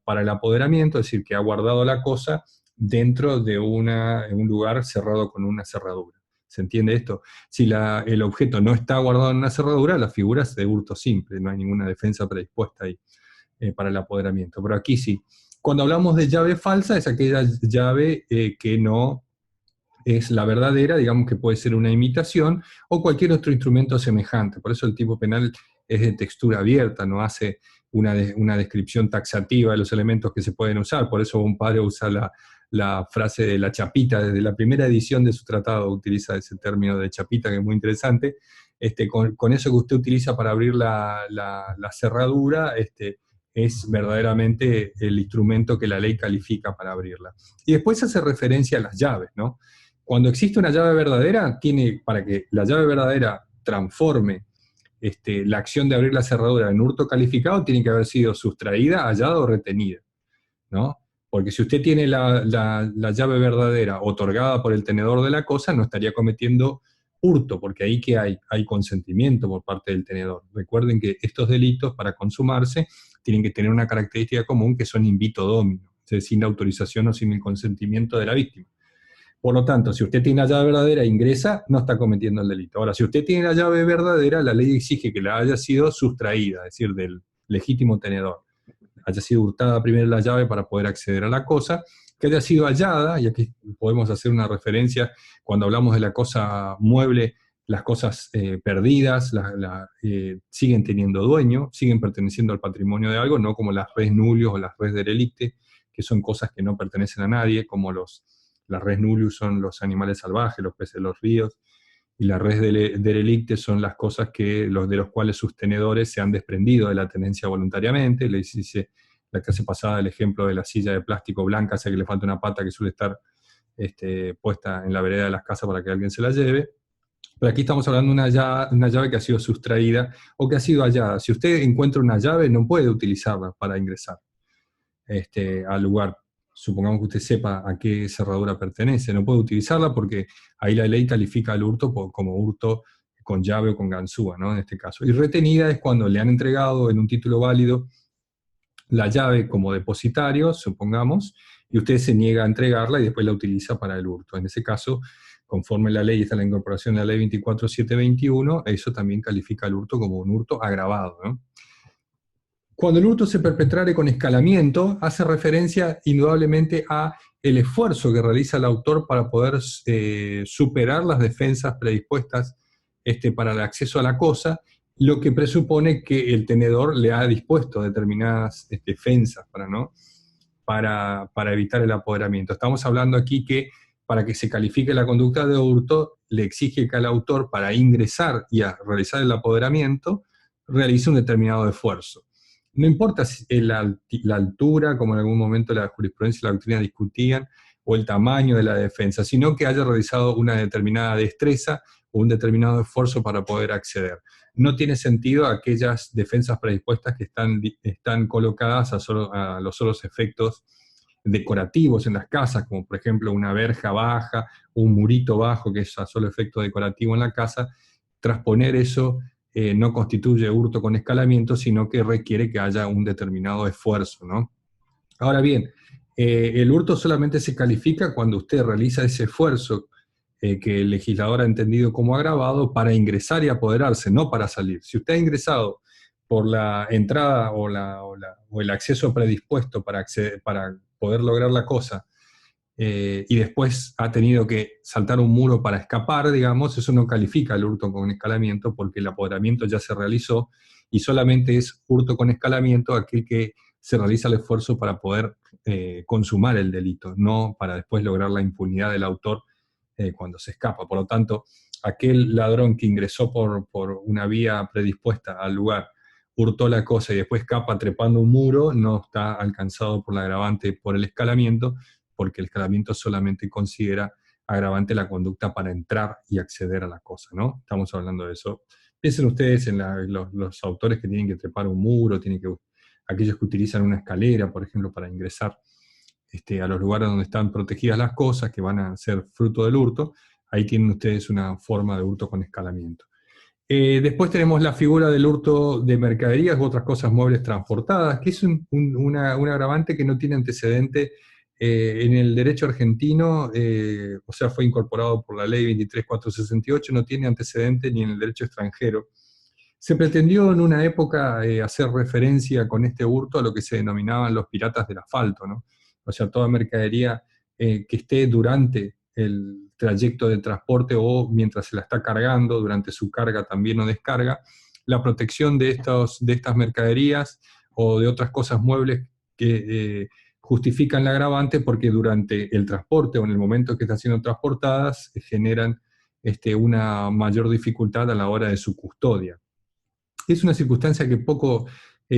para el apoderamiento, es decir, que ha guardado la cosa dentro de un lugar cerrado con una cerradura. ¿Se entiende esto? Si el objeto no está guardado en una cerradura, la figura es de hurto simple, no hay ninguna defensa predispuesta ahí para el apoderamiento. Pero aquí sí. Cuando hablamos de llave falsa, es aquella llave que no es la verdadera, digamos que puede ser una imitación, o cualquier otro instrumento semejante. Por eso el tipo penal es de textura abierta, no hace una descripción taxativa de los elementos que se pueden usar. Por eso un padre usa la frase de la chapita, desde la primera edición de su tratado utiliza ese término de chapita, que es muy interesante. Con eso que usted utiliza para abrir la cerradura, es verdaderamente el instrumento que la ley califica para abrirla. Y después hace referencia a las llaves, ¿no? Cuando existe una llave verdadera, para que la llave verdadera transforme la acción de abrir la cerradura en hurto calificado, tiene que haber sido sustraída, hallada o retenida, ¿no? Porque si usted tiene la llave verdadera otorgada por el tenedor de la cosa, no estaría cometiendo hurto, porque ahí que hay consentimiento por parte del tenedor. Recuerden que estos delitos, para consumarse, tienen que tener una característica común, que son in vito domino, es decir, sin la autorización o sin el consentimiento de la víctima. Por lo tanto, si usted tiene la llave verdadera e ingresa, no está cometiendo el delito. Ahora, si usted tiene la llave verdadera, la ley exige que la haya sido sustraída, es decir, del legítimo tenedor. Haya sido hurtada primero la llave para poder acceder a la cosa, que haya sido hallada, y aquí podemos hacer una referencia, cuando hablamos de la cosa mueble, las cosas perdidas siguen teniendo dueño, siguen perteneciendo al patrimonio de algo, no como las res nullius o las res derelicte, que son cosas que no pertenecen a nadie, como las res nullius son los animales salvajes, los peces de los ríos, y las res derelicte son las cosas de los cuales sus tenedores se han desprendido de la tenencia voluntariamente. Les hice la clase pasada el ejemplo de la silla de plástico blanca, esa que le falta una pata, que suele estar puesta en la vereda de las casas para que alguien se la lleve. Pero aquí estamos hablando de una llave que ha sido sustraída o que ha sido hallada. Si usted encuentra una llave, no puede utilizarla para ingresar. al lugar. Supongamos que usted sepa a qué cerradura pertenece. No puede utilizarla porque ahí la ley califica el hurto como hurto con llave o con ganzúa, ¿no? En este caso. Y retenida es cuando le han entregado en un título válido la llave como depositario, supongamos, y usted se niega a entregarla y después la utiliza para el hurto. En ese caso, conforme la ley, está la incorporación de la ley 24721, eso también califica el hurto como un hurto agravado, ¿no? Cuando el hurto se perpetrare con escalamiento, hace referencia indudablemente a el esfuerzo que realiza el autor para poder superar las defensas predispuestas para el acceso a la cosa, lo que presupone que el tenedor le ha dispuesto determinadas defensas para evitar el apoderamiento. Estamos hablando aquí que para que se califique la conducta de hurto, le exige que al autor, para ingresar y a realizar el apoderamiento, realice un determinado esfuerzo. No importa si la altura, como en algún momento la jurisprudencia y la doctrina discutían, o el tamaño de la defensa, sino que haya realizado una determinada destreza o un determinado esfuerzo para poder acceder. No tiene sentido aquellas defensas predispuestas que están colocadas a los solos efectos decorativos en las casas, como por ejemplo una verja baja, un murito bajo que es a solo efecto decorativo en la casa. Transponer eso no constituye hurto con escalamiento, sino que requiere que haya un determinado esfuerzo, ¿no? Ahora bien, el hurto solamente se califica cuando usted realiza ese esfuerzo que el legislador ha entendido como agravado para ingresar y apoderarse, no para salir. Si usted ha ingresado por la entrada o el acceso predispuesto para poder lograr la cosa, y después ha tenido que saltar un muro para escapar, digamos, eso no califica el hurto con escalamiento porque el apoderamiento ya se realizó y solamente es hurto con escalamiento aquel que se realiza el esfuerzo para poder consumar el delito, no para después lograr la impunidad del autor cuando se escapa. Por lo tanto, aquel ladrón que ingresó por una vía predispuesta al lugar, hurtó la cosa y después escapa trepando un muro, no está alcanzado por la agravante por el escalamiento, porque el escalamiento solamente considera agravante la conducta para entrar y acceder a la cosa, ¿no? Estamos hablando de eso. Piensen ustedes en los autores que tienen que trepar un muro, aquellos que utilizan una escalera, por ejemplo, para ingresar a los lugares donde están protegidas las cosas, que van a ser fruto del hurto. Ahí tienen ustedes una forma de hurto con escalamiento. Después tenemos la figura del hurto de mercaderías u otras cosas muebles transportadas, que es un agravante que no tiene antecedente en el derecho argentino, o sea, fue incorporado por la ley 23468, no tiene antecedente ni en el derecho extranjero. Se pretendió en una época hacer referencia con este hurto a lo que se denominaban los piratas del asfalto, ¿no? O sea, toda mercadería que esté durante el trayecto de transporte o mientras se la está cargando, durante su carga también o descarga, la protección de estas mercaderías o de otras cosas muebles que justifican la agravante porque durante el transporte o en el momento que están siendo transportadas generan una mayor dificultad a la hora de su custodia. Es una circunstancia que poco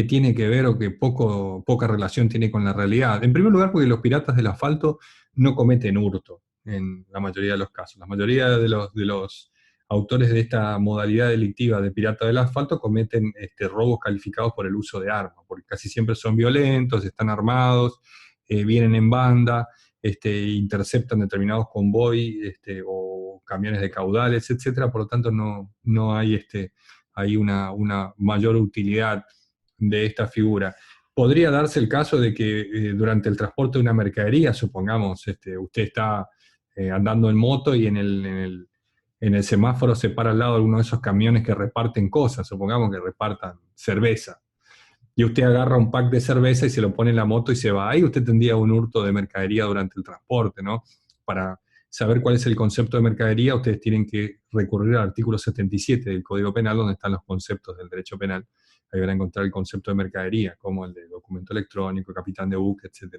tiene que ver o que poca relación tiene con la realidad. En primer lugar, porque los piratas del asfalto no cometen hurto en la mayoría de los casos. La mayoría de los autores de esta modalidad delictiva de pirata del asfalto cometen robos calificados por el uso de armas, porque casi siempre son violentos, están armados, vienen en banda, interceptan determinados convoys o camiones de caudales, etc. Por lo tanto, no hay una mayor utilidad de esta figura. Podría darse el caso de que durante el transporte de una mercadería, supongamos, usted está andando en moto y en el semáforo se para al lado de uno de esos camiones que reparten cosas, supongamos que repartan cerveza, y usted agarra un pack de cerveza y se lo pone en la moto y se va. Ahí usted tendría un hurto de mercadería durante el transporte, ¿no? Para saber cuál es el concepto de mercadería, ustedes tienen que recurrir al artículo 77 del Código Penal, donde están los conceptos del derecho penal. Ahí van a encontrar el concepto de mercadería, como el de documento electrónico, capitán de buque, etc.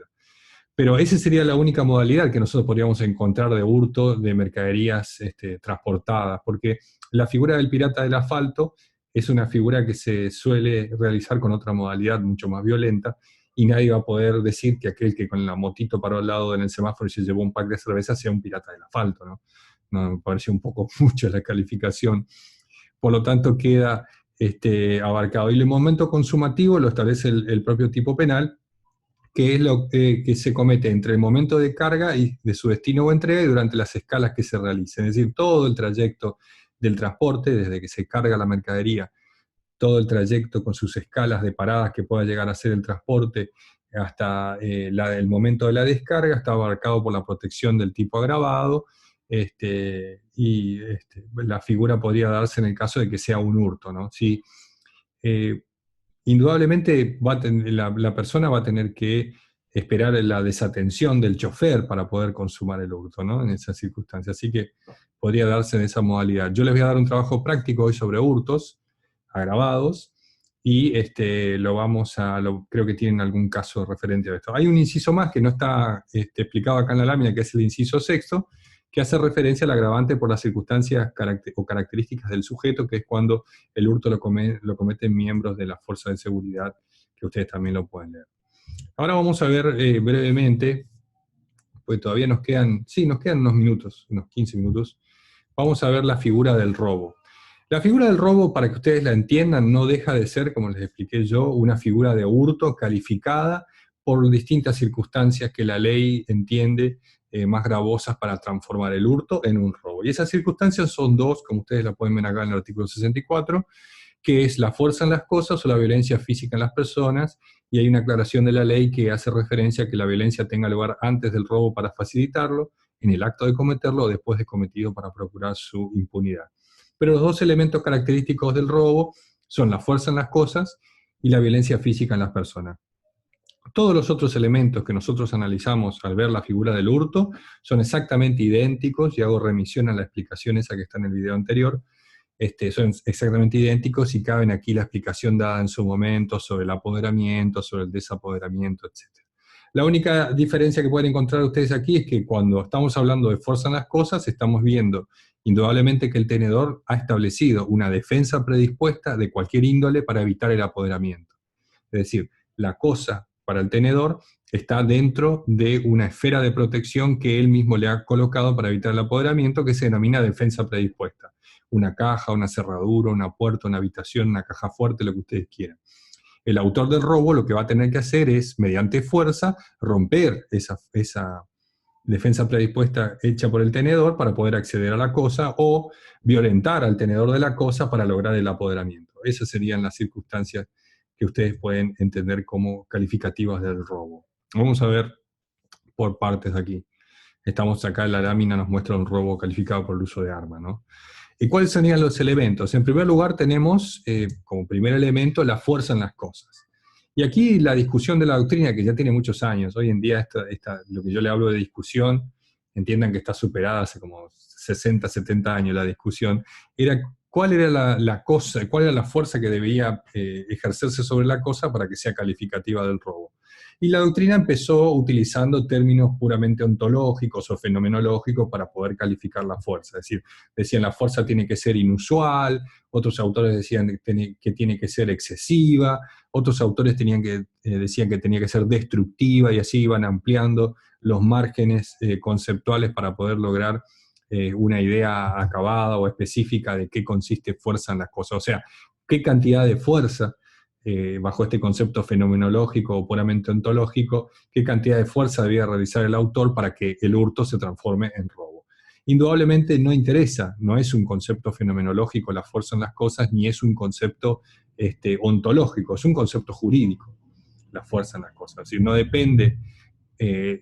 Pero esa sería la única modalidad que nosotros podríamos encontrar de hurto de mercaderías transportadas, porque la figura del pirata del asfalto es una figura que se suele realizar con otra modalidad mucho más violenta, y nadie va a poder decir que aquel que con la motito paró al lado en el semáforo y se llevó un pack de cerveza sea un pirata del asfalto, ¿no? No, me parece un poco mucho la calificación. Por lo tanto, queda abarcado. Y el momento consumativo lo establece el propio tipo penal, que es lo que se comete entre el momento de carga y de su destino o entrega y durante las escalas que se realicen. Es decir, todo el trayecto del transporte, desde que se carga la mercadería, todo el trayecto con sus escalas de paradas que pueda llegar a ser el transporte, hasta el momento de la descarga, está abarcado por la protección del tipo agravado, la figura podría darse en el caso de que sea un hurto, ¿no? Si, eh, indudablemente la persona va a tener que esperar la desatención del chofer para poder consumar el hurto, ¿no? En esas circunstancias. Así que podría darse en esa modalidad. Yo les voy a dar un trabajo práctico hoy sobre hurtos agravados y creo que tienen algún caso referente a esto. Hay un inciso más que no está explicado acá en la lámina, que es el inciso sexto, que hace referencia al agravante por las circunstancias o características del sujeto, que es cuando el hurto lo cometen miembros de las fuerzas de seguridad, que ustedes también lo pueden leer. Ahora vamos a ver brevemente, pues todavía nos quedan unos minutos, unos 15 minutos, vamos a ver la figura del robo. La figura del robo, para que ustedes la entiendan, no deja de ser, como les expliqué yo, una figura de hurto calificada por distintas circunstancias que la ley entiende más gravosas para transformar el hurto en un robo. Y esas circunstancias son dos, como ustedes la pueden ver acá en el artículo 64, que es la fuerza en las cosas o la violencia física en las personas, y hay una aclaración de la ley que hace referencia a que la violencia tenga lugar antes del robo para facilitarlo, en el acto de cometerlo o después de cometido para procurar su impunidad. Pero los dos elementos característicos del robo son la fuerza en las cosas y la violencia física en las personas. Todos los otros elementos que nosotros analizamos al ver la figura del hurto son exactamente idénticos, y hago remisión a la explicación esa que está en el video anterior. Son exactamente idénticos y caben aquí la explicación dada en su momento sobre el apoderamiento, sobre el desapoderamiento, etc. La única diferencia que pueden encontrar ustedes aquí es que cuando estamos hablando de fuerza en las cosas, estamos viendo indudablemente que el tenedor ha establecido una defensa predispuesta de cualquier índole para evitar el apoderamiento. Es decir, la cosa para el tenedor está dentro de una esfera de protección que él mismo le ha colocado para evitar el apoderamiento, que se denomina defensa predispuesta. Una caja, una cerradura, una puerta, una habitación, una caja fuerte, lo que ustedes quieran. El autor del robo lo que va a tener que hacer es, mediante fuerza, romper esa defensa predispuesta hecha por el tenedor para poder acceder a la cosa, o violentar al tenedor de la cosa para lograr el apoderamiento. Esas serían las circunstancias que ustedes pueden entender como calificativas del robo. Vamos a ver por partes aquí. Estamos acá en la lámina, nos muestra un robo calificado por el uso de arma, ¿no? ¿Y cuáles serían los elementos? En primer lugar tenemos como primer elemento la fuerza en las cosas. Y aquí la discusión de la doctrina, que ya tiene muchos años, hoy en día lo que yo le hablo de discusión, entiendan que está superada hace como 60, 70 años la discusión, era cuál era la cosa, cuál era la fuerza que debía ejercerse sobre la cosa para que sea calificativa del robo. Y la doctrina empezó utilizando términos puramente ontológicos o fenomenológicos para poder calificar la fuerza. Es decir, decían la fuerza tiene que ser inusual, otros autores decían que tiene que ser excesiva, otros autores decían que tenía que ser destructiva, y así iban ampliando los márgenes conceptuales para poder lograr una idea acabada o específica de qué consiste fuerza en las cosas. O sea, qué cantidad de fuerza, bajo este concepto fenomenológico o puramente ontológico, qué cantidad de fuerza debía realizar el autor para que el hurto se transforme en robo. Indudablemente no interesa, no es un concepto fenomenológico la fuerza en las cosas, ni es un concepto ontológico, es un concepto jurídico, la fuerza en las cosas. Es decir, no depende,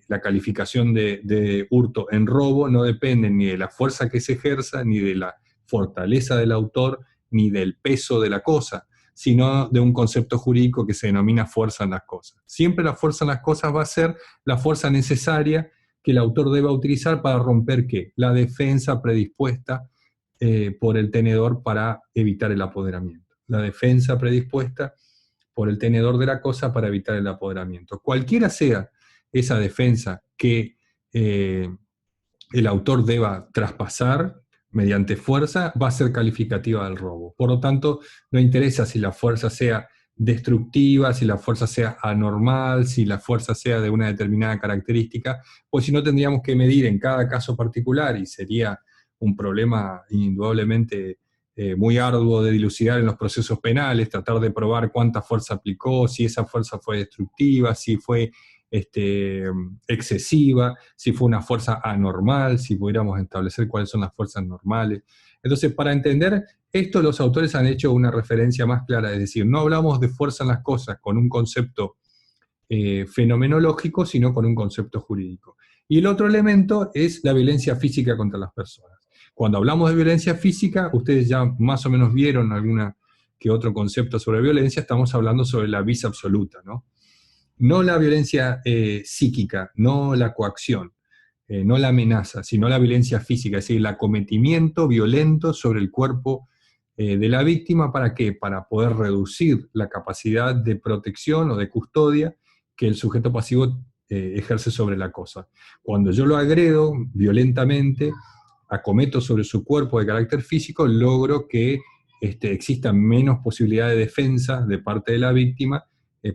la calificación de hurto en robo no depende ni de la fuerza que se ejerza, ni de la fortaleza del autor, ni del peso de la cosa, sino de un concepto jurídico que se denomina fuerza en las cosas. Siempre la fuerza en las cosas va a ser la fuerza necesaria que el autor deba utilizar para romper ¿qué? La defensa predispuesta por el tenedor para evitar el apoderamiento. La defensa predispuesta por el tenedor de la cosa para evitar el apoderamiento. Cualquiera sea esa defensa que el autor deba traspasar mediante fuerza, va a ser calificativa del robo. Por lo tanto, no interesa si la fuerza sea destructiva, si la fuerza sea anormal, si la fuerza sea de una determinada característica, pues si no tendríamos que medir en cada caso particular, y sería un problema indudablemente muy arduo de dilucidar en los procesos penales, tratar de probar cuánta fuerza aplicó, si esa fuerza fue destructiva, si fue excesiva, si fue una fuerza anormal, si pudiéramos establecer cuáles son las fuerzas normales. Entonces, para entender esto, los autores han hecho una referencia más clara, es decir, no hablamos de fuerza en las cosas con un concepto fenomenológico, sino con un concepto jurídico. Y el otro elemento es la violencia física contra las personas. Cuando hablamos de violencia física, ustedes ya más o menos vieron alguna que otro concepto sobre violencia, estamos hablando sobre la vis absoluta, ¿no? No la violencia psíquica, no la coacción, no la amenaza, sino la violencia física, es decir, el acometimiento violento sobre el cuerpo de la víctima. ¿Para qué? Para poder reducir la capacidad de protección o de custodia que el sujeto pasivo ejerce sobre la cosa. Cuando yo lo agredo violentamente, acometo sobre su cuerpo de carácter físico, logro que exista menos posibilidad de defensa de parte de la víctima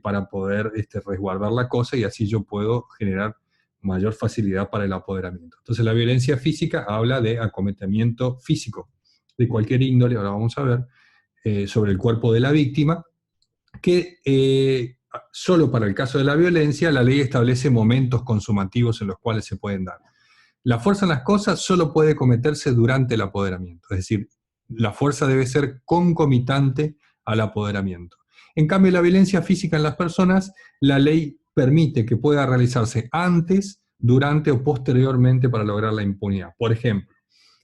para poder resguardar la cosa, y así yo puedo generar mayor facilidad para el apoderamiento. Entonces la violencia física habla de acometimiento físico de cualquier índole, ahora vamos a ver, sobre el cuerpo de la víctima, que solo para el caso de la violencia la ley establece momentos consumativos en los cuales se pueden dar. La fuerza en las cosas solo puede cometerse durante el apoderamiento, es decir, la fuerza debe ser concomitante al apoderamiento. En cambio, la violencia física en las personas, la ley permite que pueda realizarse antes, durante o posteriormente para lograr la impunidad. Por ejemplo,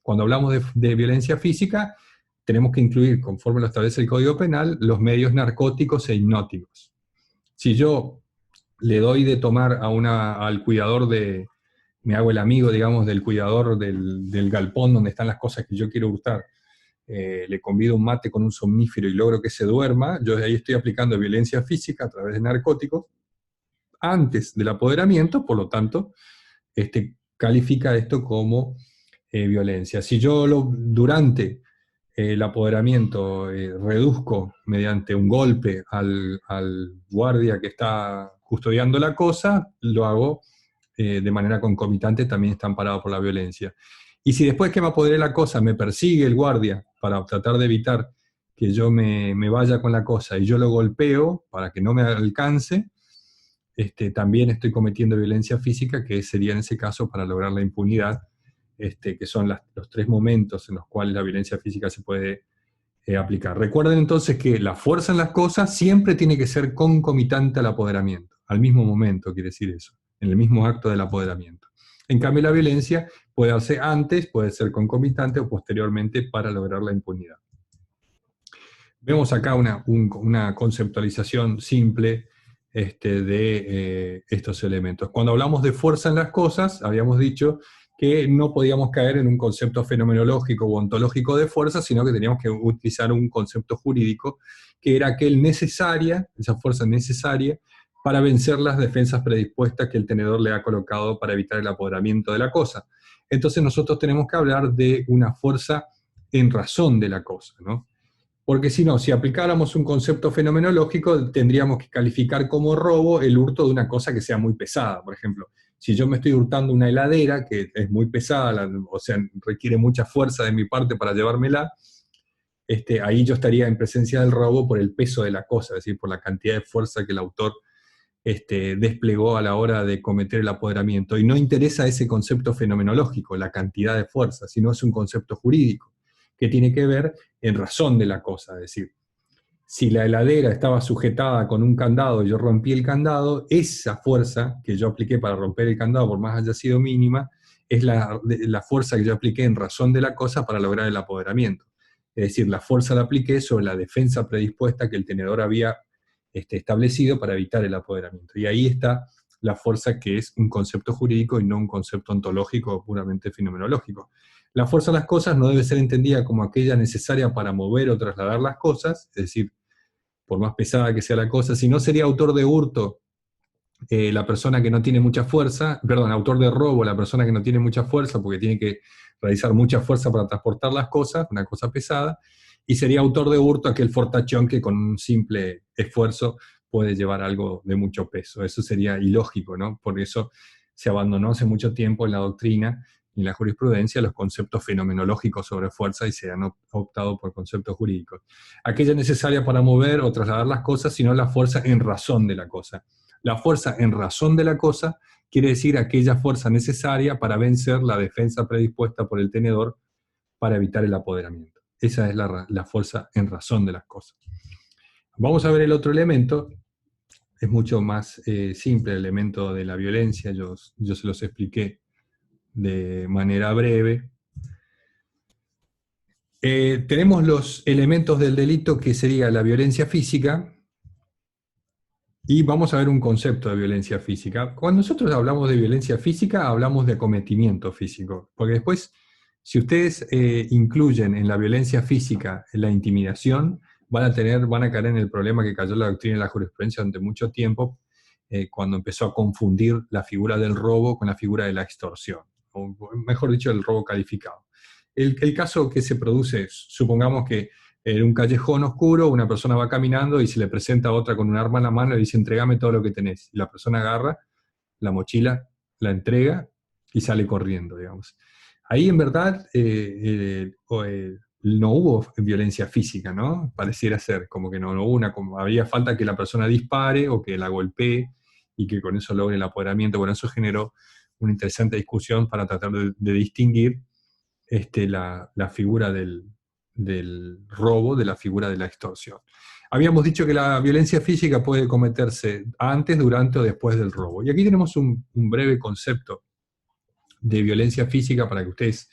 cuando hablamos de violencia física, tenemos que incluir, conforme lo establece el Código Penal, los medios narcóticos e hipnóticos. Si yo le doy de tomar al cuidador me hago el amigo, digamos, del cuidador del galpón donde están las cosas que yo quiero hurtar, le convido un mate con un somnífero y logro que se duerma, yo ahí estoy aplicando violencia física a través de narcóticos antes del apoderamiento, por lo tanto, califica esto como violencia. Si yo durante el apoderamiento reduzco mediante un golpe al guardia que está custodiando la cosa, lo hago de manera concomitante, también está amparado por la violencia. Y si después que me apoderé la cosa me persigue el guardia para tratar de evitar que yo me vaya con la cosa y yo lo golpeo para que no me alcance, también estoy cometiendo violencia física, que sería en ese caso para lograr la impunidad, que son los tres momentos en los cuales la violencia física se puede aplicar. Recuerden entonces que la fuerza en las cosas siempre tiene que ser concomitante al apoderamiento, al mismo momento quiere decir eso, en el mismo acto del apoderamiento. En cambio la violencia puede darse antes, puede ser concomitante o posteriormente para lograr la impunidad. Vemos acá una conceptualización simple de estos elementos. Cuando hablamos de fuerza en las cosas, habíamos dicho que no podíamos caer en un concepto fenomenológico o ontológico de fuerza, sino que teníamos que utilizar un concepto jurídico, que era aquel necesaria, esa fuerza necesaria, para vencer las defensas predispuestas que el tenedor le ha colocado para evitar el apoderamiento de la cosa. Entonces nosotros tenemos que hablar de una fuerza en razón de la cosa, ¿no? Porque si no, si aplicáramos un concepto fenomenológico, tendríamos que calificar como robo el hurto de una cosa que sea muy pesada. Por ejemplo, si yo me estoy hurtando una heladera, que es muy pesada, o sea, requiere mucha fuerza de mi parte para llevármela, ahí yo estaría en presencia del robo por el peso de la cosa, es decir, por la cantidad de fuerza que el autor desplegó a la hora de cometer el apoderamiento. Y no interesa ese concepto fenomenológico, la cantidad de fuerza, sino es un concepto jurídico, que tiene que ver en razón de la cosa, es decir, si la heladera estaba sujetada con un candado y yo rompí el candado, esa fuerza que yo apliqué para romper el candado, por más haya sido mínima, es la fuerza que yo apliqué en razón de la cosa para lograr el apoderamiento. Es decir, la fuerza la apliqué sobre la defensa predispuesta que el tenedor había establecido para evitar el apoderamiento. Y ahí está la fuerza, que es un concepto jurídico y no un concepto ontológico o puramente fenomenológico. La fuerza de las cosas no debe ser entendida como aquella necesaria para mover o trasladar las cosas, es decir, por más pesada que sea la cosa, si no sería autor de hurto la persona que no tiene mucha fuerza, perdón, autor de robo la persona que no tiene mucha fuerza porque tiene que realizar mucha fuerza para transportar las cosas, una cosa pesada, y sería autor de hurto aquel fortachón que con un simple esfuerzo puede llevar algo de mucho peso. Eso sería ilógico, ¿no? Por eso se abandonó hace mucho tiempo en la doctrina y en la jurisprudencia los conceptos fenomenológicos sobre fuerza y se han optado por conceptos jurídicos. Aquella necesaria para mover o trasladar las cosas, sino la fuerza en razón de la cosa. La fuerza en razón de la cosa quiere decir aquella fuerza necesaria para vencer la defensa predispuesta por el tenedor para evitar el apoderamiento. Esa es la fuerza en razón de las cosas. Vamos a ver el otro elemento. Es mucho más simple el elemento de la violencia. Yo se los expliqué de manera breve. Tenemos los elementos del delito que sería la violencia física, y vamos a ver un concepto de violencia física. Cuando nosotros hablamos de violencia física, hablamos de acometimiento físico, porque después, si ustedes incluyen en la violencia física la intimidación, van a caer en el problema que cayó la doctrina y la jurisprudencia durante mucho tiempo, cuando empezó a confundir la figura del robo con la figura de la extorsión, o mejor dicho, el robo calificado. El caso que se produce, supongamos que en un callejón oscuro una persona va caminando y se le presenta a otra con un arma en la mano y le dice, entregame todo lo que tenés. Y la persona agarra la mochila, la entrega y sale corriendo, digamos. Ahí en verdad no hubo violencia física, ¿no? Pareciera ser, como que no hubo como había falta que la persona dispare o que la golpee y que con eso logre el apoderamiento. Bueno, eso generó una interesante discusión para tratar de distinguir la figura del robo de la figura de la extorsión. Habíamos dicho que la violencia física puede cometerse antes, durante o después del robo. Y aquí tenemos un breve concepto de violencia física para que ustedes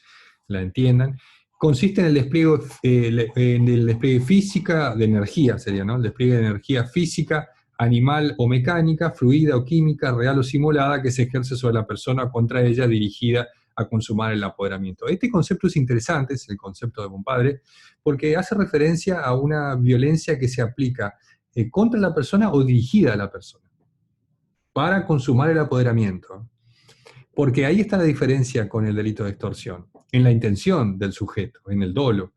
la entiendan. Consiste en el despliegue física de energía, sería, ¿no? El despliegue de energía física, animal o mecánica, fluida o química, real o simulada, que se ejerce sobre la persona o contra ella, dirigida a consumar el apoderamiento. Este concepto es interesante, es el concepto de compadre, porque hace referencia a una violencia que se aplica contra la persona o dirigida a la persona para consumar el apoderamiento. Porque ahí está la diferencia con el delito de extorsión, en la intención del sujeto, en el dolo.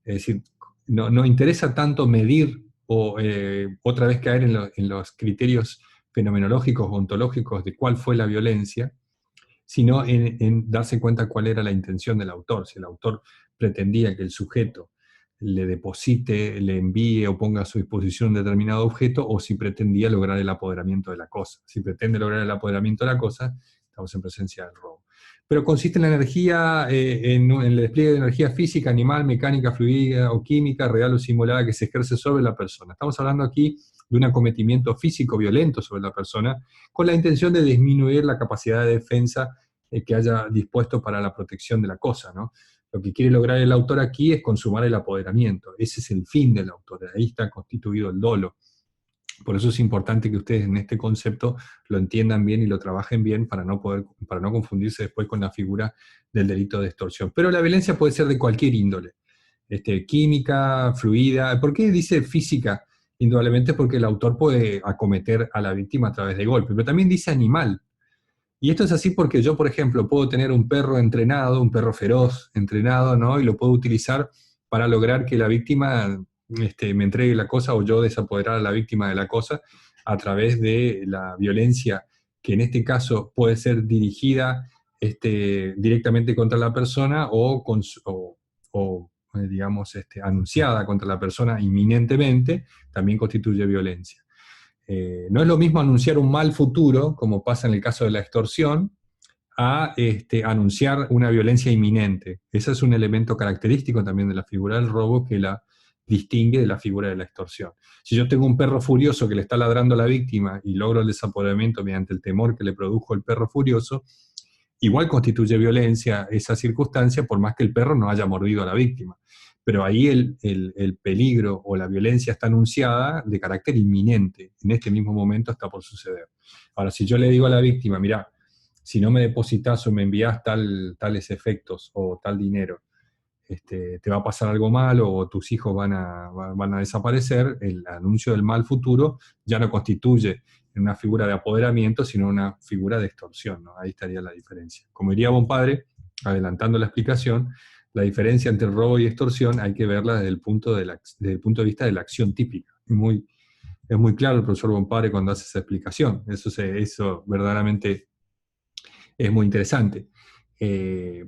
Es decir, no interesa tanto medir o otra vez caer en los criterios fenomenológicos o ontológicos de cuál fue la violencia, sino en darse cuenta cuál era la intención del autor. Si el autor pretendía que el sujeto le deposite, le envíe o ponga a su disposición un determinado objeto, o si pretendía lograr el apoderamiento de la cosa. Si pretende lograr el apoderamiento de la cosa, estamos en presencia del robo. Pero consiste en la energía, en el despliegue de energía física, animal, mecánica, fluida o química, real o simulada, que se ejerce sobre la persona. Estamos hablando aquí de un acometimiento físico violento sobre la persona, con la intención de disminuir la capacidad de defensa que haya dispuesto para la protección de la cosa, ¿no? Lo que quiere lograr el autor aquí es consumar el apoderamiento. Ese es el fin del autor, ahí está constituido el dolo. Por eso es importante que ustedes en este concepto lo entiendan bien y lo trabajen bien para no confundirse después con la figura del delito de extorsión. Pero la violencia puede ser de cualquier índole, química, fluida. ¿Por qué dice física? Indudablemente porque el autor puede acometer a la víctima a través de golpes, pero también dice animal. Y esto es así porque yo, por ejemplo, puedo tener un perro entrenado, un perro feroz entrenado, ¿no? Y lo puedo utilizar para lograr que la víctima me entregue la cosa, o yo desapoderar a la víctima de la cosa a través de la violencia, que en este caso puede ser dirigida directamente contra la persona digamos, anunciada contra la persona inminentemente, también constituye violencia. No es lo mismo anunciar un mal futuro, como pasa en el caso de la extorsión, a anunciar una violencia inminente. Ese es un elemento característico también de la figura del robo que la distingue de la figura de la extorsión. Si yo tengo un perro furioso que le está ladrando a la víctima y logro el desapoderamiento mediante el temor que le produjo el perro furioso, igual constituye violencia esa circunstancia, por más que el perro no haya mordido a la víctima. Pero ahí el peligro o la violencia está anunciada de carácter inminente. En este mismo momento está por suceder. Ahora, si yo le digo a la víctima, mirá, si no me depositas o me envías tales efectos o tal dinero, te va a pasar algo malo o tus hijos van a desaparecer, el anuncio del mal futuro ya no constituye una figura de apoderamiento, sino una figura de extorsión, ¿no? Ahí estaría la diferencia. Como diría Bonpadre, adelantando la explicación, la diferencia entre robo y extorsión hay que verla desde el punto de vista de la acción típica. Es muy claro el profesor Bonpadre cuando hace esa explicación. Eso verdaderamente es muy interesante.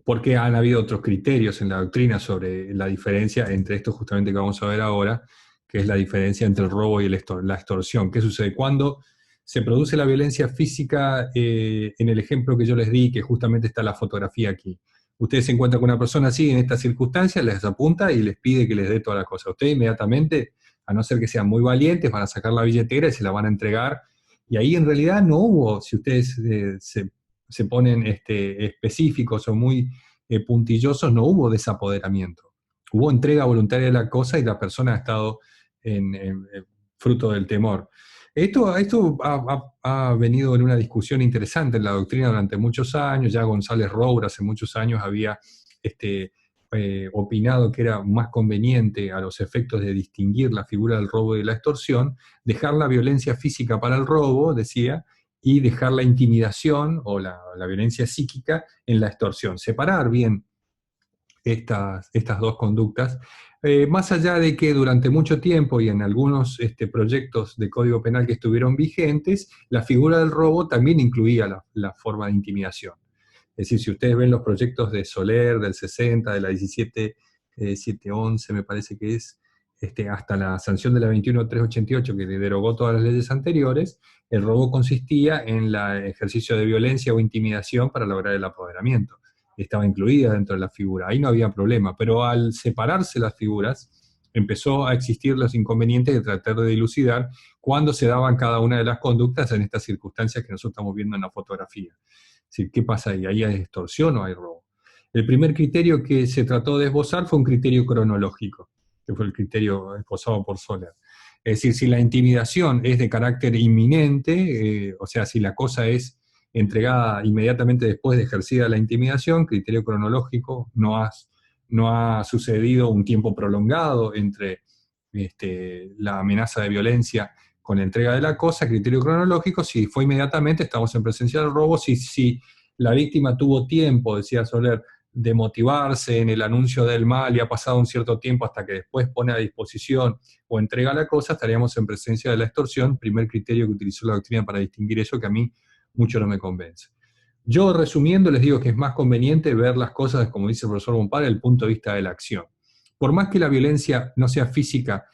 Porque han habido otros criterios en la doctrina sobre la diferencia entre esto justamente que vamos a ver ahora, que es la diferencia entre el robo y la extorsión. ¿Qué sucede? Cuando se produce la violencia física en el ejemplo que yo les di, que justamente está la fotografía aquí. Ustedes se encuentran con una persona así en estas circunstancias, les apunta y les pide que les dé toda la cosa. Ustedes inmediatamente, a no ser que sean muy valientes, van a sacar la billetera y se la van a entregar. Y ahí en realidad no hubo, si ustedes se ponen específicos o muy puntillosos, no hubo desapoderamiento. Hubo entrega voluntaria de la cosa y la persona ha estado en fruto del temor. Esto ha venido en una discusión interesante en la doctrina durante muchos años. Ya González Roura hace muchos años había opinado que era más conveniente a los efectos de distinguir la figura del robo y de la extorsión, dejar la violencia física para el robo, decía, y dejar la intimidación o la violencia psíquica en la extorsión. Separar bien estas dos conductas, más allá de que durante mucho tiempo y en algunos proyectos de Código Penal que estuvieron vigentes, la figura del robo también incluía la forma de intimidación. Es decir, si ustedes ven los proyectos de Soler, del 60, de la 17.711, me parece que es, hasta la sanción de la 21.388, que derogó todas las leyes anteriores, el robo consistía en el ejercicio de violencia o intimidación para lograr el apoderamiento. Estaba incluida dentro de la figura, ahí no había problema, pero al separarse las figuras, empezó a existir los inconvenientes de tratar de dilucidar cuándo se daban cada una de las conductas en estas circunstancias que nosotros estamos viendo en la fotografía. Es decir, ¿qué pasa ahí? ¿Ahí hay extorsión o hay robo? El primer criterio que se trató de esbozar fue un criterio cronológico, que fue el criterio esbozado por Soler. Es decir, si la intimidación es de carácter inminente, o sea, si la cosa es entregada inmediatamente después de ejercida la intimidación, criterio cronológico, no ha sucedido un tiempo prolongado entre la amenaza de violencia con la entrega de la cosa, criterio cronológico, si fue inmediatamente, estamos en presencia del robo, si la víctima tuvo tiempo, decía Soler, de motivarse en el anuncio del mal y ha pasado un cierto tiempo hasta que después pone a disposición o entrega la cosa, estaríamos en presencia de la extorsión, primer criterio que utilizó la doctrina para distinguir eso, que a mí mucho no me convence. Yo, resumiendo, les digo que es más conveniente ver las cosas, como dice el profesor Bompard, desde el punto de vista de la acción. Por más que la violencia no sea física,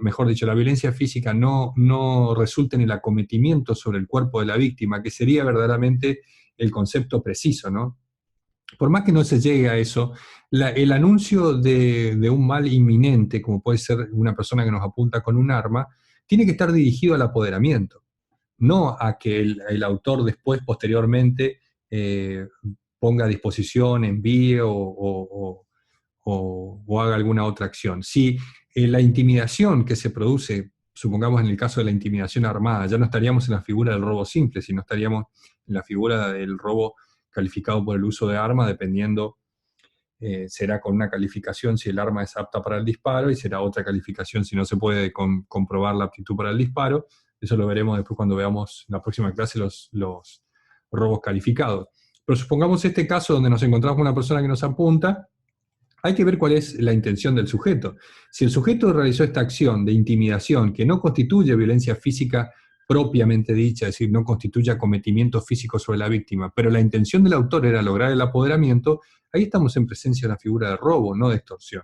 mejor dicho, la violencia física no resulte en el acometimiento sobre el cuerpo de la víctima, que sería verdaderamente el concepto preciso, ¿no? Por más que no se llegue a eso, el anuncio de un mal inminente, como puede ser una persona que nos apunta con un arma, tiene que estar dirigido al apoderamiento, no a que el autor después, posteriormente, ponga a disposición, envíe o haga alguna otra acción. Si la intimidación que se produce, supongamos en el caso de la intimidación armada, ya no estaríamos en la figura del robo simple, sino estaríamos en la figura del robo calificado por el uso de arma, dependiendo, será con una calificación si el arma es apta para el disparo y será otra calificación si no se puede comprobar la aptitud para el disparo. Eso lo veremos después cuando veamos en la próxima clase los robos calificados. Pero supongamos este caso donde nos encontramos con una persona que nos apunta, hay que ver cuál es la intención del sujeto. Si el sujeto realizó esta acción de intimidación que no constituye violencia física propiamente dicha, es decir, no constituye acometimiento físico sobre la víctima, pero la intención del autor era lograr el apoderamiento, ahí estamos en presencia de la figura de robo, no de extorsión.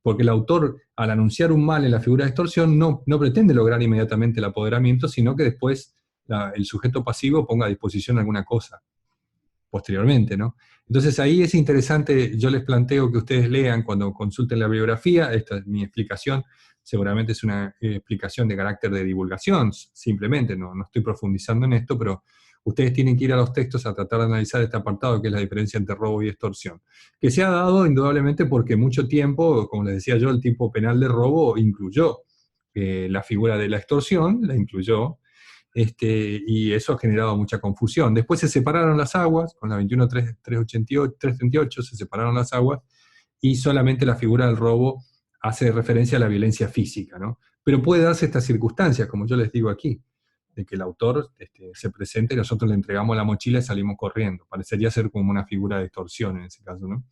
Porque el autor, al anunciar un mal en la figura de extorsión, no pretende lograr inmediatamente el apoderamiento, sino que después el sujeto pasivo ponga a disposición alguna cosa posteriormente, ¿no? Entonces ahí es interesante, yo les planteo que ustedes lean cuando consulten la bibliografía, esta es mi explicación, seguramente es una explicación de carácter de divulgación, simplemente, no estoy profundizando en esto, pero ustedes tienen que ir a los textos a tratar de analizar este apartado, que es la diferencia entre robo y extorsión, que se ha dado indudablemente porque mucho tiempo, como les decía yo, el tipo penal de robo incluyó la figura de la extorsión, la incluyó, y eso ha generado mucha confusión. Después se separaron las aguas, con la 21.338 se separaron las aguas, y solamente la figura del robo hace referencia a la violencia física, ¿no? Pero puede darse estas circunstancias, como yo les digo aquí, de que el autor se presente y nosotros le entregamos la mochila y salimos corriendo. Parecería ser como una figura de extorsión en ese caso, ¿no?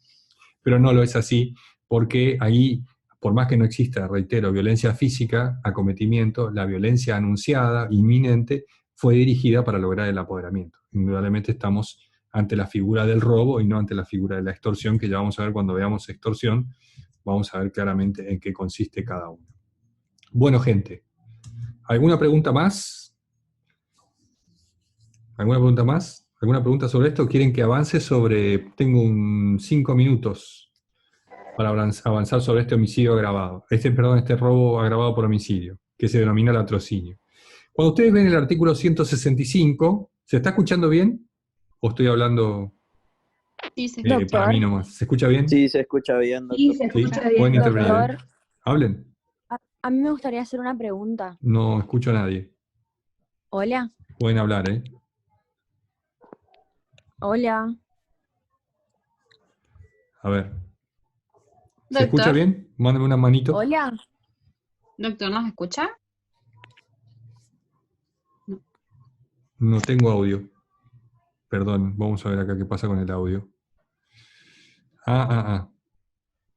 Pero no lo es así, porque ahí, por más que no exista, reitero, violencia física, acometimiento, la violencia anunciada, inminente, fue dirigida para lograr el apoderamiento. Indudablemente estamos ante la figura del robo y no ante la figura de la extorsión, que ya vamos a ver cuando veamos extorsión, vamos a ver claramente en qué consiste cada uno. Bueno, gente, ¿alguna pregunta más? ¿Alguna pregunta más? ¿Alguna pregunta sobre esto? ¿Quieren que avance sobre... Tengo 5 minutos para avanzar sobre este homicidio agravado. Este robo agravado por homicidio, que se denomina latrocinio. Cuando ustedes ven el artículo 165, ¿se está escuchando bien? ¿O estoy hablando Sí, se para escucha. mí Doctor, nomás? ¿Se escucha bien? sí, se escucha bien, Sí, doctor. se ¿Sí? escucha bien, Pueden intervenir, doctor. ¿eh? Sí. Doctor, Hablen. a mí me gustaría hacer una pregunta. No escucho a nadie. Hola, Pueden hablar, ¿eh? hola. A ver. ¿Se escucha Doctor, bien? Mándame una manito. Hola. doctor, ¿nos escucha? No. No tengo audio. Perdón, vamos a ver acá qué pasa con el audio. Ah, ah, ah.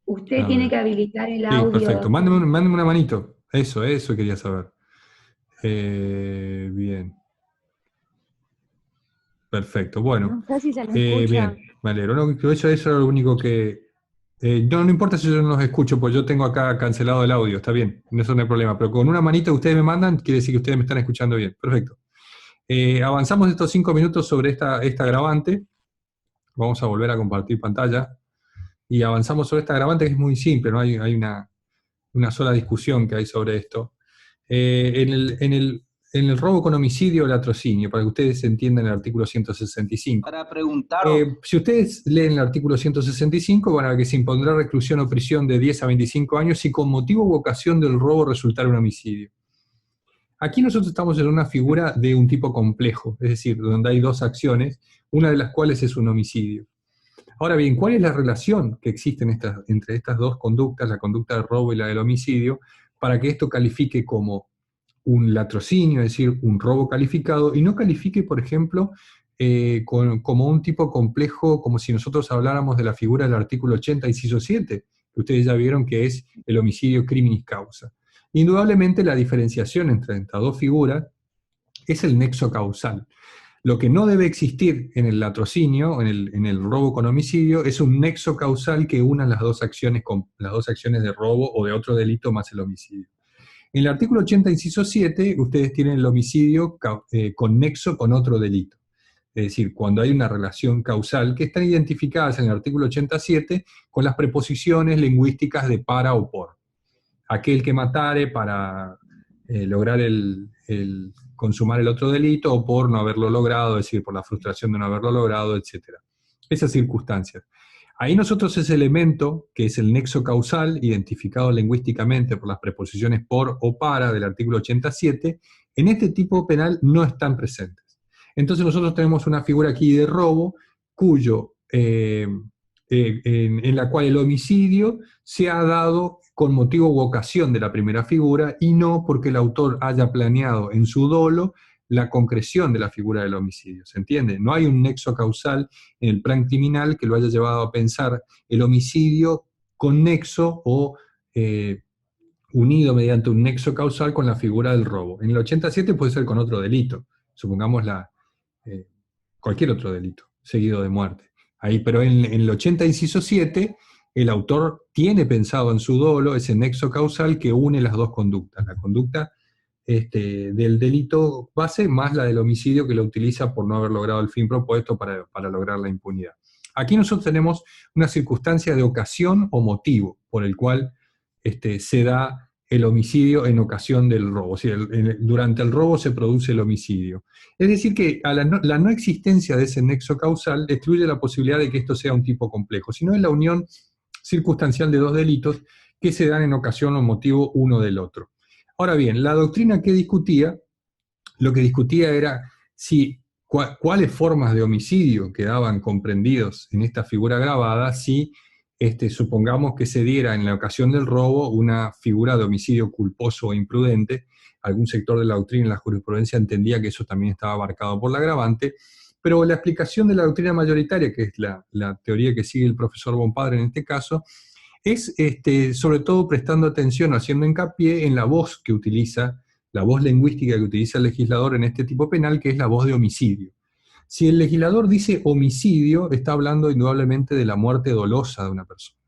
Usted A tiene ver. que habilitar el Sí, audio, perfecto. doctor. Mándeme una manito. Eso quería saber. Bien, perfecto. Bueno, No sé si se me escucha. bien, me alegro. No, eso era lo único que... no importa si yo no los escucho, pues yo tengo acá cancelado el audio, está bien, eso no hay problema. Pero con una manita que ustedes me mandan, quiere decir que ustedes me están escuchando bien. Perfecto. Avanzamos estos 5 minutos sobre esta agravante. Vamos a volver a compartir pantalla. Y avanzamos sobre esta agravante que es muy simple, ¿no? Hay una sola discusión que hay sobre esto. En el robo con homicidio o latrocinio, para que ustedes entiendan el artículo 165. Para preguntaros. Si ustedes leen el artículo 165, van a ver que se impondrá reclusión o prisión de 10 a 25 años si con motivo u ocasión del robo resultara un homicidio. Aquí nosotros estamos en una figura de un tipo complejo, es decir, donde hay dos acciones, una de las cuales es un homicidio. Ahora bien, ¿cuál es la relación que existe entre estas dos conductas, la conducta del robo y la del homicidio, para que esto califique como un latrocinio, es decir, un robo calificado, y no califique, por ejemplo, como un tipo complejo, como si nosotros habláramos de la figura del artículo 80, inciso 7, que ustedes ya vieron que es el homicidio criminis causa? Indudablemente la diferenciación entre estas dos figuras es el nexo causal. Lo que no debe existir en el latrocinio, en el robo con homicidio, es un nexo causal que una las dos acciones de robo o de otro delito más el homicidio. En el artículo 80, inciso 7, ustedes tienen el homicidio con nexo con otro delito. Es decir, cuando hay una relación causal que están identificadas en el artículo 87 con las preposiciones lingüísticas de para o por. Aquel que matare para lograr consumar el otro delito o por no haberlo logrado, es decir, por la frustración de no haberlo logrado, etc. Esas circunstancias. Ahí nosotros ese elemento, que es el nexo causal, identificado lingüísticamente por las preposiciones por o para del artículo 87, en este tipo penal no están presentes. Entonces nosotros tenemos una figura aquí de robo, en la cual el homicidio se ha dado con motivo u ocasión de la primera figura y no porque el autor haya planeado en su dolo la concreción de la figura del homicidio. ¿Se entiende? No hay un nexo causal en el plan criminal que lo haya llevado a pensar el homicidio con nexo o unido mediante un nexo causal con la figura del robo. En el 87 puede ser con otro delito, supongamos cualquier otro delito, seguido de muerte. Ahí, pero en el 80, inciso 7, el autor tiene pensado en su dolo ese nexo causal que une las dos conductas, la conducta del delito base más la del homicidio que lo utiliza por no haber logrado el fin propuesto para lograr la impunidad. Aquí nosotros tenemos una circunstancia de ocasión o motivo por el cual se da el homicidio en ocasión del robo. O sea, durante el robo se produce el homicidio. Es decir, que la no existencia de ese nexo causal excluye la posibilidad de que esto sea un tipo complejo, sino es la unión circunstancial de dos delitos que se dan en ocasión o motivo uno del otro. Ahora bien, la doctrina que discutía, lo que discutía era cuáles formas de homicidio quedaban comprendidos en esta figura grabada si supongamos que se diera en la ocasión del robo una figura de homicidio culposo o imprudente. Algún sector de la doctrina en la jurisprudencia entendía que eso también estaba abarcado por la agravante, pero la explicación de la doctrina mayoritaria, que es la teoría que sigue el profesor Bompadre en este caso, es sobre todo prestando atención, haciendo hincapié en la voz que utiliza, la voz lingüística que utiliza el legislador en este tipo penal, que es la voz de homicidio. Si el legislador dice homicidio, está hablando indudablemente de la muerte dolosa de una persona.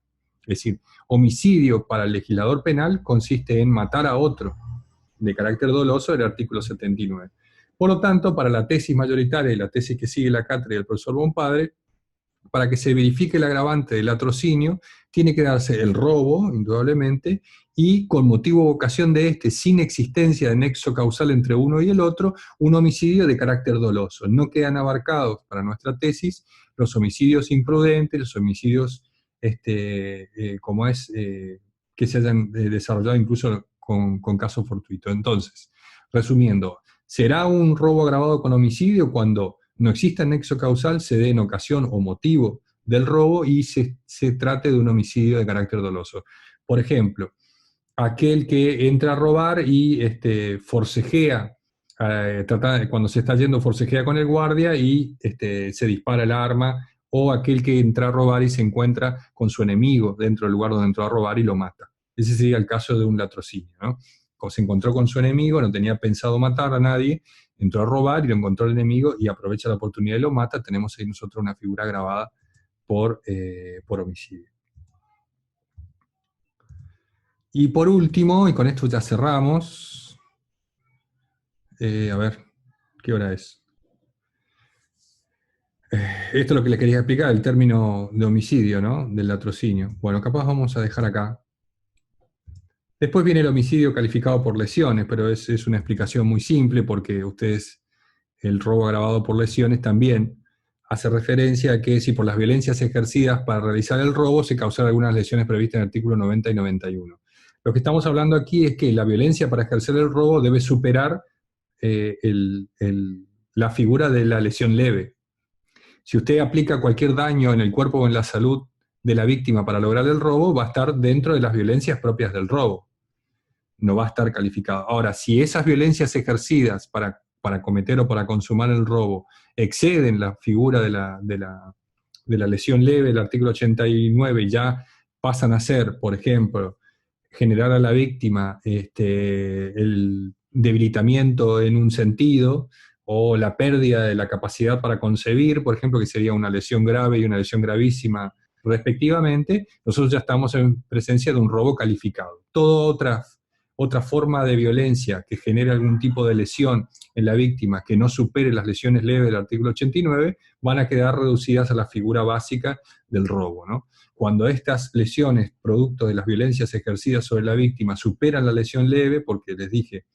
Es decir, homicidio para el legislador penal consiste en matar a otro de carácter doloso, el artículo 79. Por lo tanto, para la tesis mayoritaria y la tesis que sigue la cátedra del profesor Bonpadre, para que se verifique el agravante del latrocinio, tiene que darse el robo, indudablemente, y con motivo o ocasión de este, sin existencia de nexo causal entre uno y el otro, un homicidio de carácter doloso. No quedan abarcados para nuestra tesis los homicidios imprudentes, los homicidios que se hayan desarrollado incluso con caso fortuito. Entonces, resumiendo, será un robo agravado con homicidio cuando no exista nexo causal, se dé en ocasión o motivo del robo y se trate de un homicidio de carácter doloso. Por ejemplo, aquel que entra a robar y forcejea, cuando se está yendo forcejea con el guardia y se dispara el arma, o aquel que entra a robar y se encuentra con su enemigo dentro del lugar donde entró a robar y lo mata. Ese sería el caso de un latrocinio, ¿no? Se encontró con su enemigo, no tenía pensado matar a nadie, entró a robar y lo encontró el enemigo y aprovecha la oportunidad y lo mata. Tenemos ahí nosotros una figura grabada por homicidio. Y por último, y con esto ya cerramos, a ver, ¿qué hora es? Esto es lo que les quería explicar, el término de homicidio, ¿no? Del latrocinio. Bueno, capaz vamos a dejar acá. Después viene el homicidio calificado por lesiones, pero es una explicación muy simple porque el robo agravado por lesiones también hace referencia a que si por las violencias ejercidas para realizar el robo se causaron algunas lesiones previstas en el artículo 90 y 91. Lo que estamos hablando aquí es que la violencia para ejercer el robo debe superar la figura de la lesión leve. Si usted aplica cualquier daño en el cuerpo o en la salud de la víctima para lograr el robo, va a estar dentro de las violencias propias del robo. No va a estar calificado. Ahora, si esas violencias ejercidas para cometer o para consumar el robo exceden la figura de la lesión leve del artículo 89 y ya pasan a ser, por ejemplo, generar a la víctima el debilitamiento en un sentido, o la pérdida de la capacidad para concebir, por ejemplo, que sería una lesión grave y una lesión gravísima respectivamente, nosotros ya estamos en presencia de un robo calificado. Toda otra forma de violencia que genere algún tipo de lesión en la víctima que no supere las lesiones leves del artículo 89 van a quedar reducidas a la figura básica del robo, ¿no? Cuando estas lesiones, producto de las violencias ejercidas sobre la víctima, superan la lesión leve, porque les dije,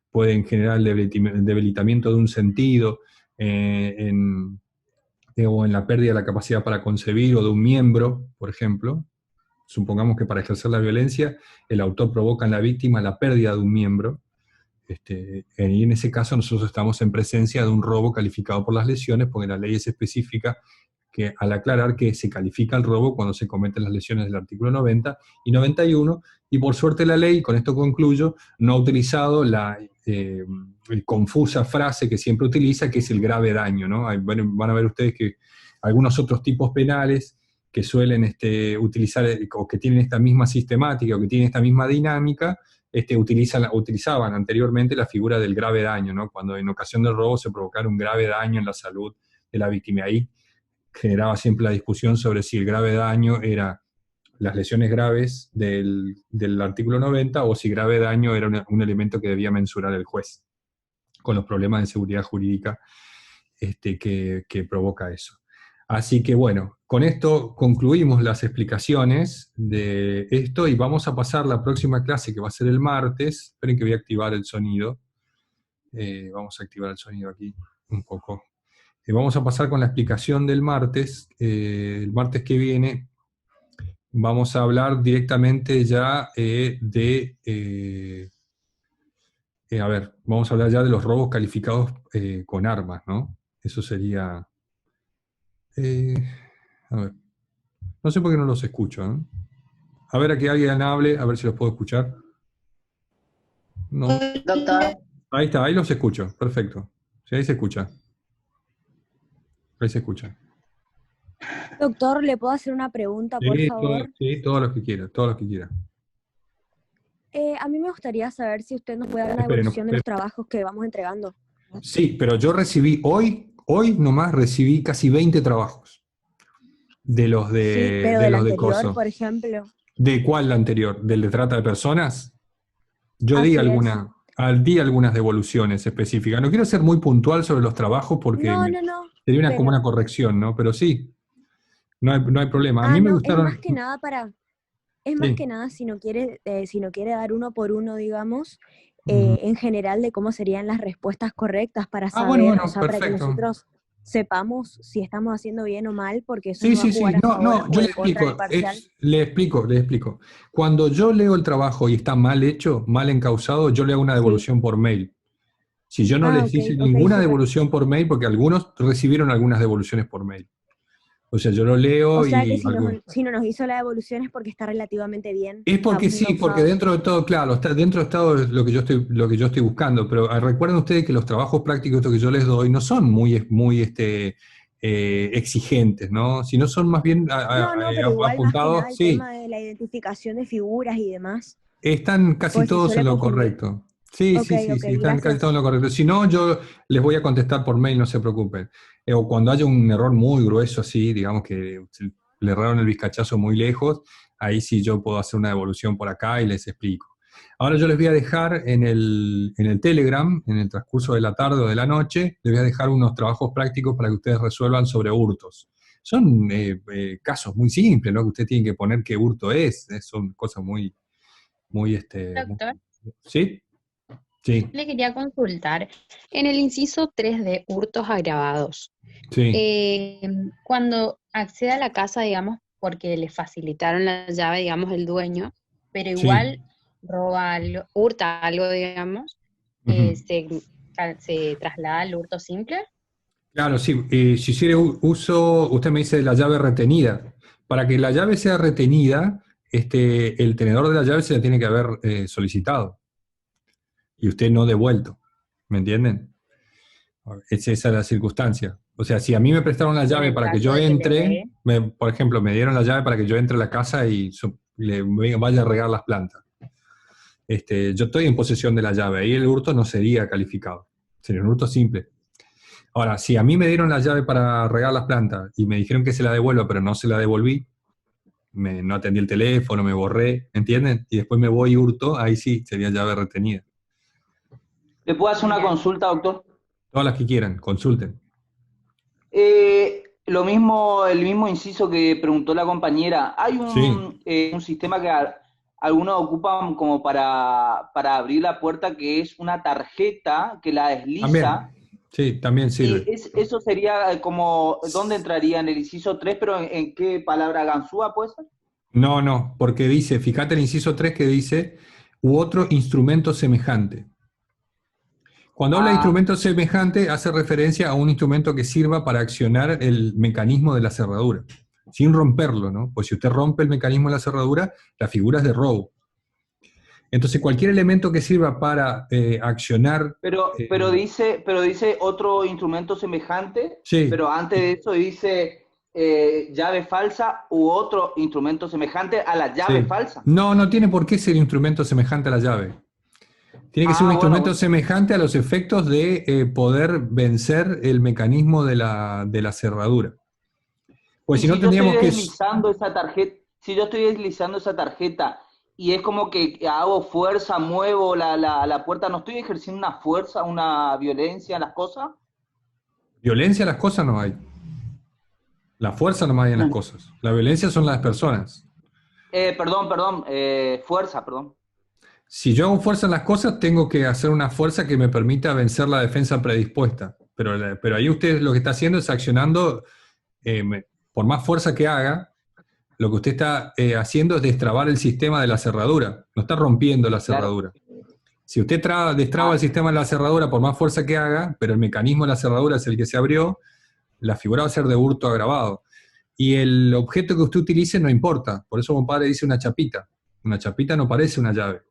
pueden generar el debilitamiento de un sentido o en la pérdida de la capacidad para concebir o de un miembro, por ejemplo. Supongamos que para ejercer la violencia el autor provoca en la víctima la pérdida de un miembro, y en ese caso nosotros estamos en presencia de un robo calificado por las lesiones, porque la ley es específica que al aclarar que se califica el robo cuando se cometen las lesiones del artículo 90 y 91, y por suerte la ley, con esto concluyo, no ha utilizado la confusa frase que siempre utiliza, que es el grave daño, ¿no? Van a ver ustedes que algunos otros tipos penales que suelen utilizar, o que tienen esta misma sistemática, o que tienen esta misma dinámica, utilizaban anteriormente la figura del grave daño, ¿no? Cuando en ocasión del robo se provocara un grave daño en la salud de la víctima. Ahí generaba siempre la discusión sobre si el grave daño era las lesiones graves del artículo 90 o si grave daño era un elemento que debía mensurar el juez, con los problemas de seguridad jurídica que provoca eso. Así que bueno, con esto concluimos las explicaciones de esto y vamos a pasar la próxima clase, que va a ser el martes. Esperen que voy a activar el sonido. Vamos a activar el sonido aquí un poco. Vamos a pasar con la explicación del martes. El martes que viene vamos a hablar directamente ya vamos a hablar ya de los robos calificados con armas, ¿no? Eso sería... a ver, no sé por qué no los escucho, ¿eh? A ver, a que alguien hable, a ver si los puedo escuchar. No. Doctor. Ahí está, ahí los escucho, perfecto. Sí, ahí se escucha. Ahí se escucha. Doctor, ¿le puedo hacer una pregunta, por favor? Sí, todos los que quiera, todos los que quiera. A mí me gustaría saber si usted nos puede dar una Espere, evolución de los trabajos que vamos entregando. Sí, pero yo recibí hoy nomás recibí casi 20 trabajos. De los de... Sí, pero de del los de anterior, coso. por ejemplo. ¿De cuál anterior? ¿Del de trata de personas? Yo Así di es. alguna. di algunas devoluciones específicas. No quiero ser muy puntual sobre los trabajos porque No, no, no. sería como Pero, una corrección, ¿no? Pero sí, no hay problema. A mí me no, es más gustaron, que nada es más que sí. nada si no quiere dar uno por uno, digamos, Ujú. en general de cómo serían las respuestas correctas para Bueno, saber, o bueno, sea, para que perfecto. nosotros sepamos si estamos haciendo bien o mal, porque eso Sí, nos va a sí, jugar sí. a No, favor no, yo o le en contra en el explico, parcial. le explico. Cuando yo leo el trabajo y está mal hecho, mal encausado, yo le hago una Sí. devolución por mail. Si yo no Ah, les ok, hice ok, ninguna súper. devolución por mail, porque algunos recibieron algunas devoluciones por mail. O sea, yo lo O leo sea que y algo. si no nos hizo la devolución es porque está relativamente bien, Es está porque muy sí, porque encausado. dentro de todo, claro, dentro de todo es lo que yo estoy buscando, pero recuerden ustedes que los trabajos prácticos estos que yo les doy no son muy exigentes, ¿no? Sino son más bien No, no, pero igual más que nada apuntados, el sí, tema de la identificación de figuras y demás, están casi pues se todos en suele lo confundir. correcto. Sí, Ok, sí, sí, ok, sí, están casi todos gracias. en lo correcto. Si no, yo les voy a contestar por mail, no se preocupen. O cuando haya un error muy grueso así, digamos que le erraron el vizcachazo muy lejos, ahí sí yo puedo hacer una devolución por acá y les explico. Ahora yo les voy a dejar en el Telegram, en el transcurso de la tarde o de la noche, les voy a dejar unos trabajos prácticos para que ustedes resuelvan sobre hurtos. Son casos muy simples, ¿no? Que ustedes tienen que poner qué hurto es. Son cosas muy. Doctor, ¿Sí? Sí, le quería consultar. En el inciso 3 de hurtos agravados, sí, eh, cuando accede a la casa, digamos, porque le facilitaron la llave, digamos, el dueño, pero sí. igual roba algo, hurta algo, digamos, Ujú. se traslada al hurto simple. Claro, sí. Si hiciera uso, usted me dice de la llave retenida. Para que la llave sea retenida, el tenedor de la llave se la tiene que haber solicitado y usted no devuelto. ¿Me entienden? Esa es la circunstancia. O sea, si a mí me prestaron la Y en llave el para que caso yo de que le entre, dé, por ejemplo, me dieron la llave para que yo entre a la casa y vaya a regar las plantas. Yo estoy en posesión de la llave, ahí el hurto no sería calificado. Sería un hurto simple. Ahora, si a mí me dieron la llave para regar las plantas y me dijeron que se la devuelva, pero no se la devolví, no atendí el teléfono, me borré, ¿entienden? Y después me voy y hurto, ahí sí sería llave retenida. ¿Le puedo hacer una bien. consulta, doctor? Todas las que quieran, consulten. Lo mismo, el mismo inciso que preguntó la compañera. Hay Sí. un sistema que algunos ocupan como para abrir la puerta, que es una tarjeta que la desliza. También, sí, también sirve. Eso sería como, ¿dónde entraría? En el inciso 3, pero ¿en qué palabra ganzúa puede ser? No, no, porque dice, fíjate el inciso 3 que dice, u otro instrumento semejante. Cuando habla de Ah, instrumento semejante, hace referencia a un instrumento que sirva para accionar el mecanismo de la cerradura, sin romperlo, ¿no? Pues si usted rompe el mecanismo de la cerradura, la figura es de robo. Entonces, cualquier elemento que sirva para accionar, pero dice otro instrumento semejante, sí, pero antes de eso dice llave falsa u otro instrumento semejante a la llave sí. falsa. No, no tiene por qué ser instrumento semejante a la llave. Tiene que ser un Ah, bueno, instrumento bueno. semejante a los efectos de poder vencer el mecanismo de la cerradura. Pues Y si no si yo estoy tendríamos que. deslizando esa tarjeta, si yo estoy deslizando esa tarjeta y es como que hago fuerza, muevo la puerta, ¿no estoy ejerciendo una fuerza, una violencia en las cosas? Violencia a las cosas no hay. La fuerza no hay en las cosas. La violencia son las personas. Perdón, fuerza, perdón. Si yo hago fuerza en las cosas, tengo que hacer una fuerza que me permita vencer la defensa predispuesta. Pero ahí usted lo que está haciendo es accionando, por más fuerza que haga, lo que usted está haciendo es destrabar el sistema de la cerradura. No está rompiendo la Claro. cerradura. Si usted destraba el Ah, sistema de la cerradura por más fuerza que haga, pero el mecanismo de la cerradura es el que se abrió, la figura va a ser de hurto agravado. Y el objeto que usted utilice no importa. Por eso mi padre dice una chapita. Una chapita no parece una llave.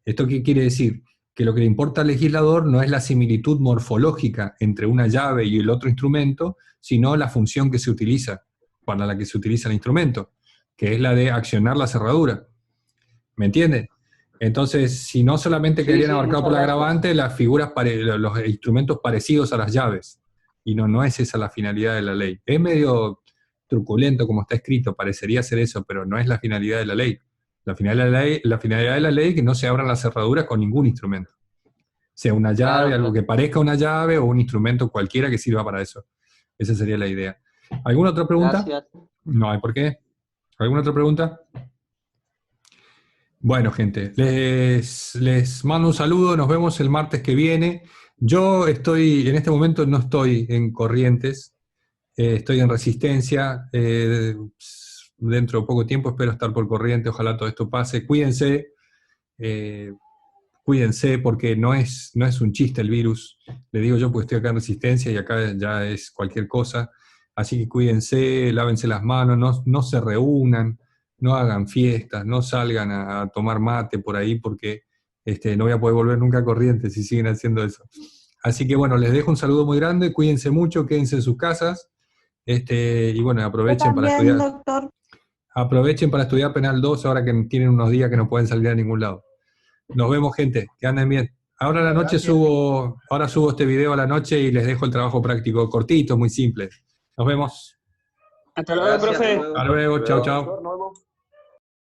¿Esto qué quiere decir? Que lo que le importa al legislador no es la similitud morfológica entre una llave y el otro instrumento, sino la función que se utiliza, para la que se utiliza el instrumento, que es la de accionar la cerradura. ¿Me entiende? Entonces, si no solamente sí, quedarían sí, abarcados muchas por la gracias. agravante, las figuras, los instrumentos parecidos a las llaves. Y no es esa la finalidad de la ley. Es medio truculento como está escrito, parecería ser eso, pero no es la finalidad de la ley. La finalidad de la ley es que no se abran las cerraduras con ningún instrumento. sea una llave, Claro, algo claro. que parezca una llave o un instrumento cualquiera que sirva para eso. Esa sería la idea. ¿Alguna otra pregunta? Gracias. No hay por qué. ¿Alguna otra pregunta? Bueno, gente, les mando un saludo, nos vemos el martes que viene. Yo en este momento no estoy en Corrientes, estoy en Resistencia. Dentro de poco tiempo espero estar por Corrientes, ojalá todo esto pase. Cuídense, eh, cuídense porque no es un chiste el virus. Le digo yo porque estoy acá en Resistencia y acá ya es cualquier cosa. Así que cuídense, lávense las manos, no se reúnan, no hagan fiestas, no salgan a tomar mate por ahí porque no voy a poder volver nunca a Corrientes si siguen haciendo eso. Así que bueno, les dejo un saludo muy grande, cuídense mucho, quédense en sus casas, y bueno, aprovechen para estudiar. Doctor. Aprovechen para estudiar Penal 2 ahora que tienen unos días que no pueden salir a ningún lado. Nos vemos, gente, que anden bien. Ahora a la noche subo este video a la noche y les dejo el trabajo práctico cortito, muy simple. Nos vemos. Hasta luego, Gracias, profe. hasta luego. Hasta luego, chao, chao.